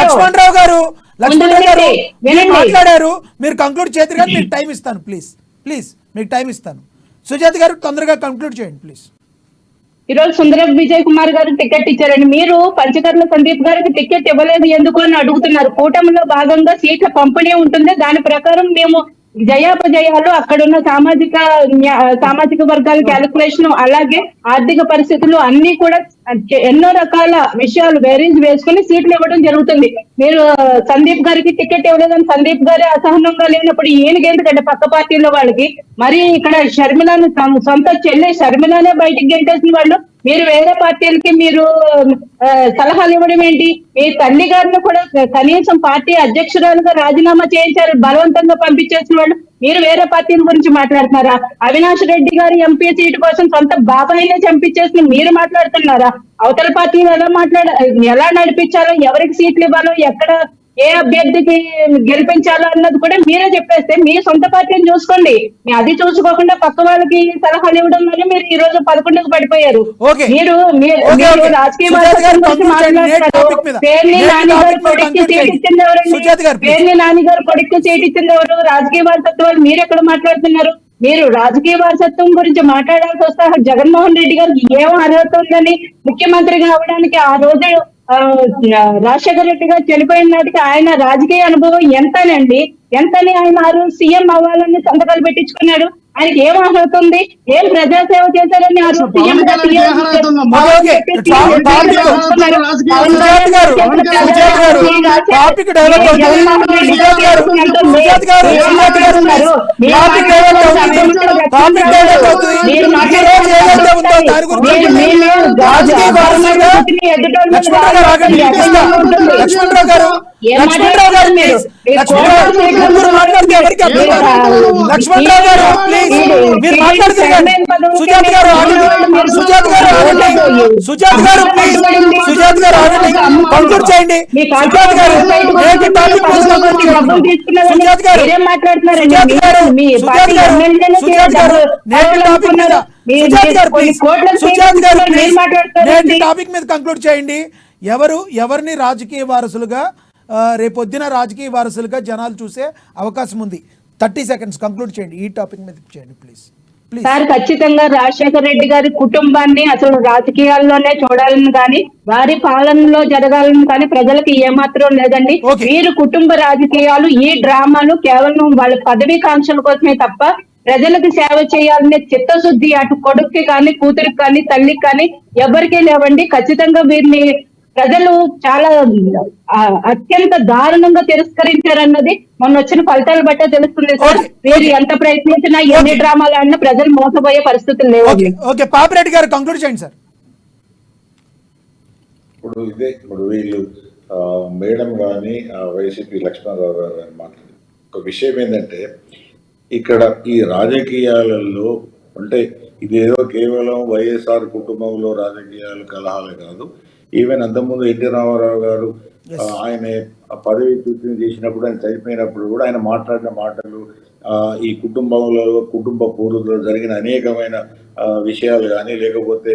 లక్ష్మణరావు గారు మాట్లాడారు, మీరు కంక్లూడ్ చేద్దరు కానీ మీకు టైం ఇస్తాను. ప్లీజ్ మీకు టైం ఇస్తాను. సుజాత గారు తొందరగా కంక్లూడ్ చేయండి ప్లీజ్. ఈ రోజు సుందర విజయ్ కుమార్ గారు టికెట్ ఇచ్చారండి. మీరు పంచకర్ల సందీప్ గారికి టికెట్ ఇవ్వలేదు ఎందుకు అని అడుగుతున్నారు. కూటమిలో భాగంగా సీట్ల పంపిణీ ఉంటుంది, దాని ప్రకారం మేము జయాపజయాలు, అక్కడున్న సామాజిక వర్గాల క్యాలిక్యులేషన్, అలాగే ఆర్థిక పరిస్థితులు అన్ని కూడా ఎన్నో రకాల విషయాలు బేరీజ్ వేసుకుని సీట్లు ఇవ్వడం జరుగుతుంది. మీరు సందీప్ గారికి టికెట్ ఇవ్వలేదని సందీప్ గారి అసహనంగా లేనప్పుడు ఈయనకి ఎందుకంటే పక్క పార్టీలో వాళ్ళకి, మరి ఇక్కడ షర్మిలను సొంత చెల్లి షర్మిలనే బయటికి గెంటేసిన వాళ్ళు మీరు వేరే పార్టీలకి మీరు సలహాలు ఇవ్వడం ఏంటి? మీ తల్లి గారిని కూడా కనీసం పార్టీ అధ్యక్షురాలుగా రాజీనామా చేయించారు, బలవంతంగా పంపించేసిన వాళ్ళు మీరు వేరే పార్టీల గురించి మాట్లాడుతున్నారా? అవినాష్ రెడ్డి గారి ఎంపీ సీటు కోసం సొంత బాబాయినే చంపించేసి మీరు మాట్లాడుతున్నారా? అవతల పార్టీని ఎలా నడిపించాలో, ఎవరికి సీట్లు ఇవ్వాలో, ఎక్కడ ఏ అభ్యర్థికి గెలిపించాలో అన్నది కూడా మీరే చెప్పేస్తే మీ సొంత పార్టీని చూసుకోండి. అది చూసుకోకుండా పక్క వాళ్ళకి సలహాలు ఇవ్వడం వల్ల మీరు ఈ రోజు 11కు పడిపోయారు. మీరు రాజకీయ మాట్లాడుతున్నారు. పేర్ని నాని గారు కొడుక్కి సీట్ ఇచ్చింది ఎవరండి? పేర్ని నాని గారు కొడుక్కి సీట్ ఇచ్చింది ఎవరు? రాజకీయ వారసత్వాలు మీరు ఎక్కడ మాట్లాడుతున్నారు? మీరు రాజకీయ వారసత్వం గురించి మాట్లాడాల్సి వస్తే జగన్మోహన్ రెడ్డి గారికి ఏం అర్హత ఉందని ముఖ్యమంత్రిగా అవడానికి ఆ రోజు రాజశేఖర రెడ్డి గారు చనిపోయిన నాటికి ఆయన రాజకీయ అనుభవం ఎంతనండి, ఎంతని ఆయన సీఎం అవ్వాలని సంతకాలు పెట్టించుకున్నాడు. ఆయనకి ఏం అర్హత ఉంది, ఏం ప్రజాసేవ చేశారని ఆ రోజు సీఎం గా లక్ష్మణరావు గారు ప్లీజ్ మీరు మాట్లాడుతున్నారు. సుజాత్ గారు ఆగండి, సుజాత్ గారు ఆగండి, సుజాత్ గారు ప్లీజ్, సుజాత్ గారు ఆగండి, కంక్లూడ్ చేయండి. సుజాత్ గారు నేటి టాపిక్ మీద కంక్లూడ్ చేయండి. సుజాత్ గారు, సుజాత్ గారు, సుజాత్ గారు, సుజాత్ గారు నేటి టాపిక్ మీద, సుజాత్ గారు ప్లీజ్, సుజాత్ గారు ప్లీజ్ నేటి టాపిక్ మీద కంక్లూడ్ చేయండి. ఎవరిని రాజకీయ వారసులుగా రేపొద్దున రాజకీయ వారసులుగా జనాలు చూసే అవకాశం ఉంది? 30 సెకండ్స్ కంక్లూడ్ చేయండి, ఈ టాపిక్ మీద చేయండి ప్లీజ్. సార్ ఖచ్చితంగా రాజశేఖర రెడ్డి గారి కుటుంబాన్ని అసలు రాజకీయాల్లోనే చూడాలని కానీ వారి పాలనలో జరగాలని కానీ ప్రజలకు ఏమాత్రం లేదండి. వీరు కుటుంబ రాజకీయాలు, ఈ డ్రామాలు కేవలం వాళ్ళ పదవీ కాంక్షల కోసమే తప్ప ప్రజలకు సేవ చేయాలనే చిత్తశుద్ధి అటు కొడుక్కి కానీ, కూతురికి కానీ, తల్లికి కానీ ఎవరికీ లేవండి. ఖచ్చితంగా వీరిని ప్రజలు చాలా అత్యంత దారుణంగా తిరస్కరించారన్నది మొన్న వచ్చిన ఫలితాలు బట్టే తెలుస్తుంది సార్. వీరు ఎంత ప్రయత్నించినా, ఎన్ని డ్రామాలు ఆడినా ప్రజలు మోసపోయే పరిస్థితులు లేవు. ఓకే, పాపిరెడ్డి గారు కంక్లూడ్ చేయండి సార్. ఇప్పుడు వీళ్ళు మేడం కానీ వైసీపీ లక్ష్మణరావు గారు కానీ మాట్లాడి ఒక విషయం ఏంటంటే, ఇక్కడ ఈ రాజకీయాలలో అంటే ఇదేదో కేవలం వైఎస్ఆర్ కుటుంబంలో రాజకీయాలు కలహాలే కాదు. ఈవెన్ అంతకుముందు ఎన్టీ రామారావు గారు ఆయన పదవి పూర్తి చేసినప్పుడు, ఆయన చనిపోయినప్పుడు కూడా ఆయన మాట్లాడిన మాటలు, ఈ కుటుంబంలో కుటుంబ పూర్వలో జరిగిన అనేకమైన విషయాలు కానీ, లేకపోతే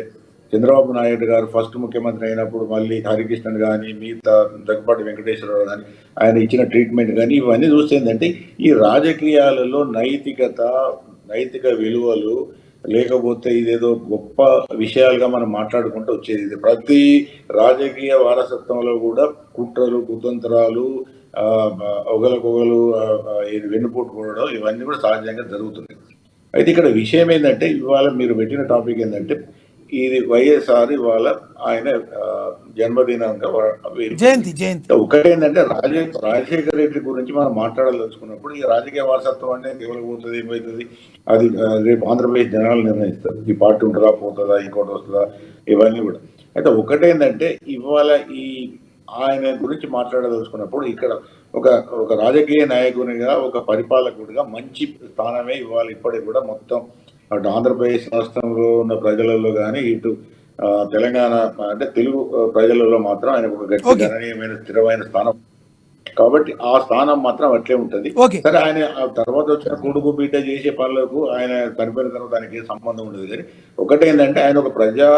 చంద్రబాబు నాయుడు గారు ఫస్ట్ ముఖ్యమంత్రి అయినప్పుడు మళ్ళీ హరికృష్ణన్ కానీ, మిగతా దగ్గుపాటి వెంకటేశ్వరరావు కానీ ఆయన ఇచ్చిన ట్రీట్మెంట్ కానీ, ఇవన్నీ చూస్తే ఏంటంటే ఈ రాజకీయాలలో నైతిక విలువలు లేకపోతే ఇదేదో గొప్ప విషయాలుగా మనం మాట్లాడుకుంటూ వచ్చేది. ఇది ప్రతి రాజకీయ వారసత్వంలో కూడా కుట్రలు, కుతంత్రాలు, ఒకరికొకరు వెన్నుపోటు కూడడం ఇవన్నీ కూడా సహజంగా జరుగుతున్నాయి. అయితే ఇక్కడ విషయం ఏంటంటే, ఇవాళ మీరు పెట్టిన టాపిక్ ఏంటంటే, ఇది వైఎస్ఆర్ ఇవాళ ఆయన జన్మదినంగా జయంతి. ఒకటేంటంటే రాజశేఖర రెడ్డి గురించి మనం మాట్లాడాలనుకున్నప్పుడు ఈ రాజకీయ వారసత్వం అంటే ఎవరికి పోతుంది, ఏమవుతుంది, అది రేపు ఆంధ్రప్రదేశ్ జనాలు నిర్ణయిస్తారు. ఈ పార్టీ ఉంటుందా, పోతుందా, ఇంకోటి వస్తుందా, ఇవన్నీ కూడా. అయితే ఒకటేంటంటే ఇవాళ ఈ ఆయన గురించి మాట్లాడదలుచుకున్నప్పుడు ఇక్కడ ఒక రాజకీయ నాయకునిగా, ఒక పరిపాలకుడిగా మంచి స్థానమే ఇవాళ ఇప్పటికి కూడా మొత్తం అటు ఆంధ్రప్రదేశ్ రాష్ట్రంలో ఉన్న ప్రజలలో కానీ, ఇటు తెలంగాణ అంటే తెలుగు ప్రజలలో మాత్రం ఆయనకు ఒక గట్టి గణనీయమైన స్థిరమైన స్థానం. కాబట్టి ఆ స్థానం మాత్రం అట్లే ఉంటది. సరే, ఆయన తర్వాత వచ్చిన కొడుకు బిడ్డ చేసే పనులకు ఆయన చనిపోయిన తర్వాత ఆయనకి సంబంధం ఉండదు. కానీ ఒకటేంటంటే ఆయన ఒక ప్రజా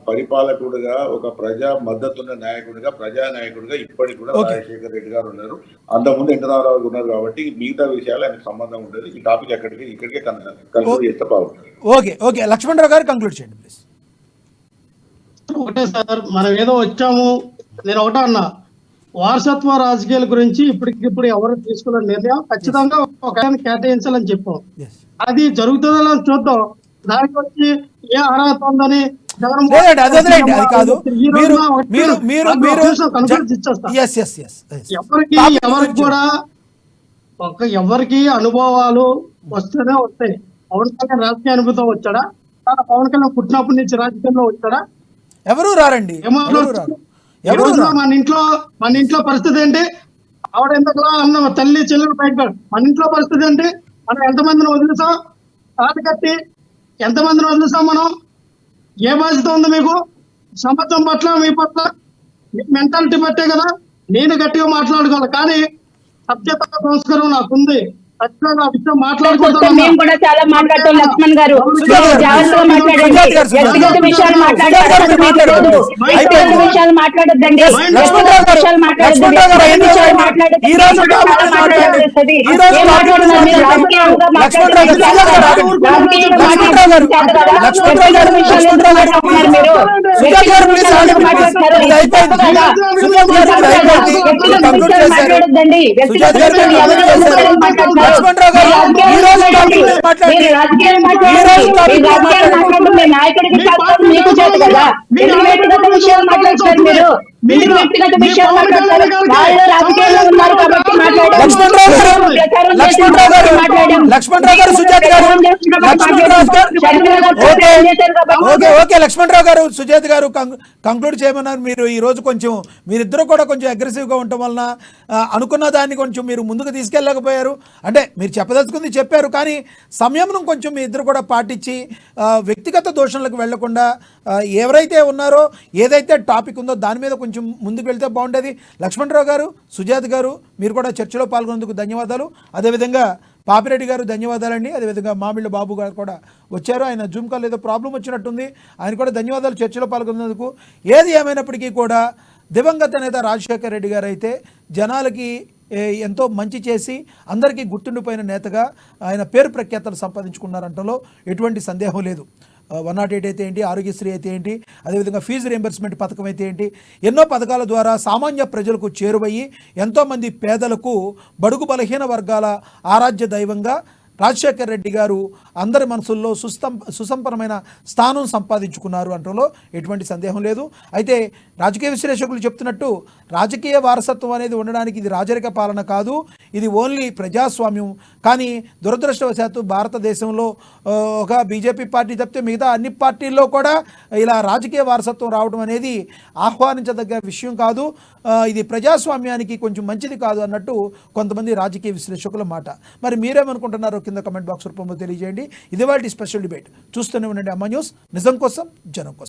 పరిపాలకుడిగా, ఒక ప్రజా మద్దతున్న నాయకుడిగా, ప్రజానాయకుడిగా ఇప్పటికి కూడా రాజశేఖర రెడ్డి గారు ఉన్నారు. అంతకుముందు ఎన్టీ రామారావు ఉన్నారు. కాబట్టి మిగతా విషయాలు ఆయనకు సంబంధం ఉండదు. ఈ టాపిక్ ఇక్కడికే కన్క్లూడ్ చేస్తే బాగుంటుంది. ఓకే, లక్ష్మణరావు గారు కంక్లూడ్ చేయండి ప్లీజ్. ఒకటే సార్, మనం ఏదో వచ్చాము, నేను ఒకటే అన్నా, వారసత్వ రాజకీయాల గురించి ఇప్పటికిప్పుడు ఎవరు తీసుకున్న నిర్ణయం ఖచ్చితంగా ఒక కేటాయించాలని చెప్పాం. అది జరుగుతుందో చూద్దాం. దానికి వచ్చి ఏ అర్హత ఉందని ఎవరికి అనుభవాలు వస్తేనే వస్తాయి. పవన్ కళ్యాణ్ రాజకీయ అనుభవం వచ్చాడా? పవన్ కళ్యాణ్ పుట్టినప్పటి నుంచి రాజకీయంలో వచ్చాడా? ఎవరు రారండి. మన ఇంట్లో పరిస్థితి ఏంటి? ఆవిడ ఎందుకు అన్న తల్లి చెల్లెలు బయట, మన ఇంట్లో పరిస్థితి ఏంటి? మనం ఎంతమందిని వదిలేసాం? తాట కట్టి ఎంతమందిని వదిలేసాం? మనం ఏ బాధ్యత ఉంది మీకు? సమాజం పట్ల, మీ పట్ల మెంటాలిటీ బట్టే కదా నేను గట్టిగా మాట్లాడుకోవాలి. కానీ సభ్యత సంస్కారం నాకుంది. మేము కూడా చాలా మాట్లాడతాం. లక్ష్మణ్ గారు జాగ్రత్తగా మాట్లాడండి. వ్యక్తిగత విషయాలు మాట్లాడద్దండి. విషయాలు మాట్లాడద్దండి. మాట్లాడేది? ఈ రోజు ఏం మాట్లాడుతున్నారు మీరు? రాజకీయంగా లక్ష్మణరావు గారు, మాట్లాడేది సుజాత గారు, రాజకీయంగా లక్ష్మణరావు గారు, మాట్లాడేది కాదు కదా? లక్ష్మణరావు గారు, వ్యక్తిగత విషయాలు ఎందుకు మాట్లాడుతున్నారు మీరు? సుజాత గారు, please, వ్యక్తిగత ఆగండి, please. మాట్లాడుతున్నారు. ఇది అయిపోయింది. కదా? సుజాత గారు, ఇది అయిపోయింది. వ్యక్తిగత కంక్లూడ్ విషయాలు చేశారు. మాట్లాడొద్దండి. సుజాత వ్యక్తిగత గారు, విషయాలు కంక్లూడ్ ఎవరు చేశారు. మాట్లాడుతున్నారు? లక్ష్మణరావు గారు, ఈ రోజు టాపిక్ మీద మాట్లాడండి. మీరు రాజకీయాలు ఈ మాట్లాడండి. రోజు టాపిక్ మీరు మీద రాజకీయాలు మాట్లాడండి. మాట్లాడడం మీ నాయకుడికి చేస్తారు, మీకు చేత కదా? ఎందుకు వ్యక్తిగత విషయాలు మాట్లాడుతున్నారు మీరు? ఎందుకు వ్యక్తిగత విషయాలు మాట్లాడతారు? వాళ్ళు రాజకీయాల్లో ఉన్నారు కాబట్టి మాట్లాడారు. లక్ష్మణరావు గారు, ప్రచారం లక్ష్మణరావు గారు, చేస్తున్నారు కాబట్టి మాట్లాడాం. లక్ష్మణరావు గారు, సుజాత గారు, లక్ష్మణరావు గారు, షర్మిల గారు ప్రచారం చేశారు కాబట్టి ఓకే ఓకే లక్ష్మణరావు గారు, సుజాత గారు కంక్లూడ్ చేయమన్నారు. మీరు ఈ రోజు కొంచెం మీరిద్దరు కూడా కొంచెం అగ్రెసివ్గా ఉండటం వలన అనుకున్న దాన్ని కొంచెం మీరు ముందుకు తీసుకెళ్ళలేకపోయారు. అంటే మీరు చెప్పదలుచుకుంది చెప్పారు, కానీ సంయమనం కొంచెం మీ ఇద్దరు కూడా పాటించి వ్యక్తిగత దోషణలకు వెళ్లకుండా ఎవరైతే ఉన్నారో ఏదైతే టాపిక్ ఉందో దాని మీద కొంచెం ముందుకు వెళ్తే బాగుండేది. లక్ష్మణరావు గారు, సుజాత గారు, మీరు కూడా చర్చలో పాల్గొన్నందుకు ధన్యవాదాలు. అదేవిధంగా పాపిరెడ్డి గారు ధన్యవాదాలండి. అదేవిధంగా మామిళ్ళ బాబు గారు కూడా వచ్చారు. ఆయన జూమ్ కాల్ ఏదో ప్రాబ్లం వచ్చినట్టుంది, ఆయన కూడా ధన్యవాదాలు చర్చలో పాల్గొన్నందుకు. ఏది ఏమైనప్పటికీ కూడా దివంగత నేత రాజశేఖర రెడ్డి గారు అయితే జనాలకి ఎంతో మంచి చేసి అందరికీ గుర్తుండిపోయిన నేతగా ఆయన పేరు ప్రఖ్యాతలు సంపాదించుకున్నారంటలో ఎటువంటి సందేహం లేదు. 108 అయితే ఏంటి, ఆరోగ్యశ్రీ అయితే ఏంటి, అదేవిధంగా ఫీజు రియంబర్స్మెంట్ పథకం అయితే ఏంటి, ఎన్నో పథకాల ద్వారా సామాన్య ప్రజలకు చేరువయ్యి ఎంతోమంది పేదలకు బడుగు బలహీన వర్గాల ఆరాధ్య దైవంగా రాజశేఖర రెడ్డి గారు అందరి మనసుల్లో సుసంపన్నమైన స్థానం సంపాదించుకున్నారు అంటలో ఎటువంటి సందేహం లేదు. అయితే రాజకీయ విశ్లేషకులు చెప్తున్నట్టు రాజకీయ వారసత్వం అనేది ఉండడానికి ఇది రాజరిక పాలన కాదు, ఇది ఓన్లీ ప్రజాస్వామ్యం. కానీ దురదృష్టవశాత్తు భారతదేశంలో ఒక బీజేపీ పార్టీ తప్పితే మిగతా అన్ని పార్టీల్లో కూడా ఇలా రాజకీయ వారసత్వం రావడం అనేది ఆహ్వానించదగ్గ విషయం కాదు. ఇది ప్రజాస్వామ్యానికి కొంచెం మంచిది కాదు అన్నట్టు కొంతమంది రాజకీయ విశ్లేషకుల మాట. మరి మీరేమనుకుంటున్నారో కింద కమెంట్ బాక్స్ రూపంలో తెలియజేయండి. ఇది వాటి స్పెషల్ డిబేట్. చూస్తూనే ఉండండి అమ్మా న్యూస్, నిజం కోసం జనం కోసం.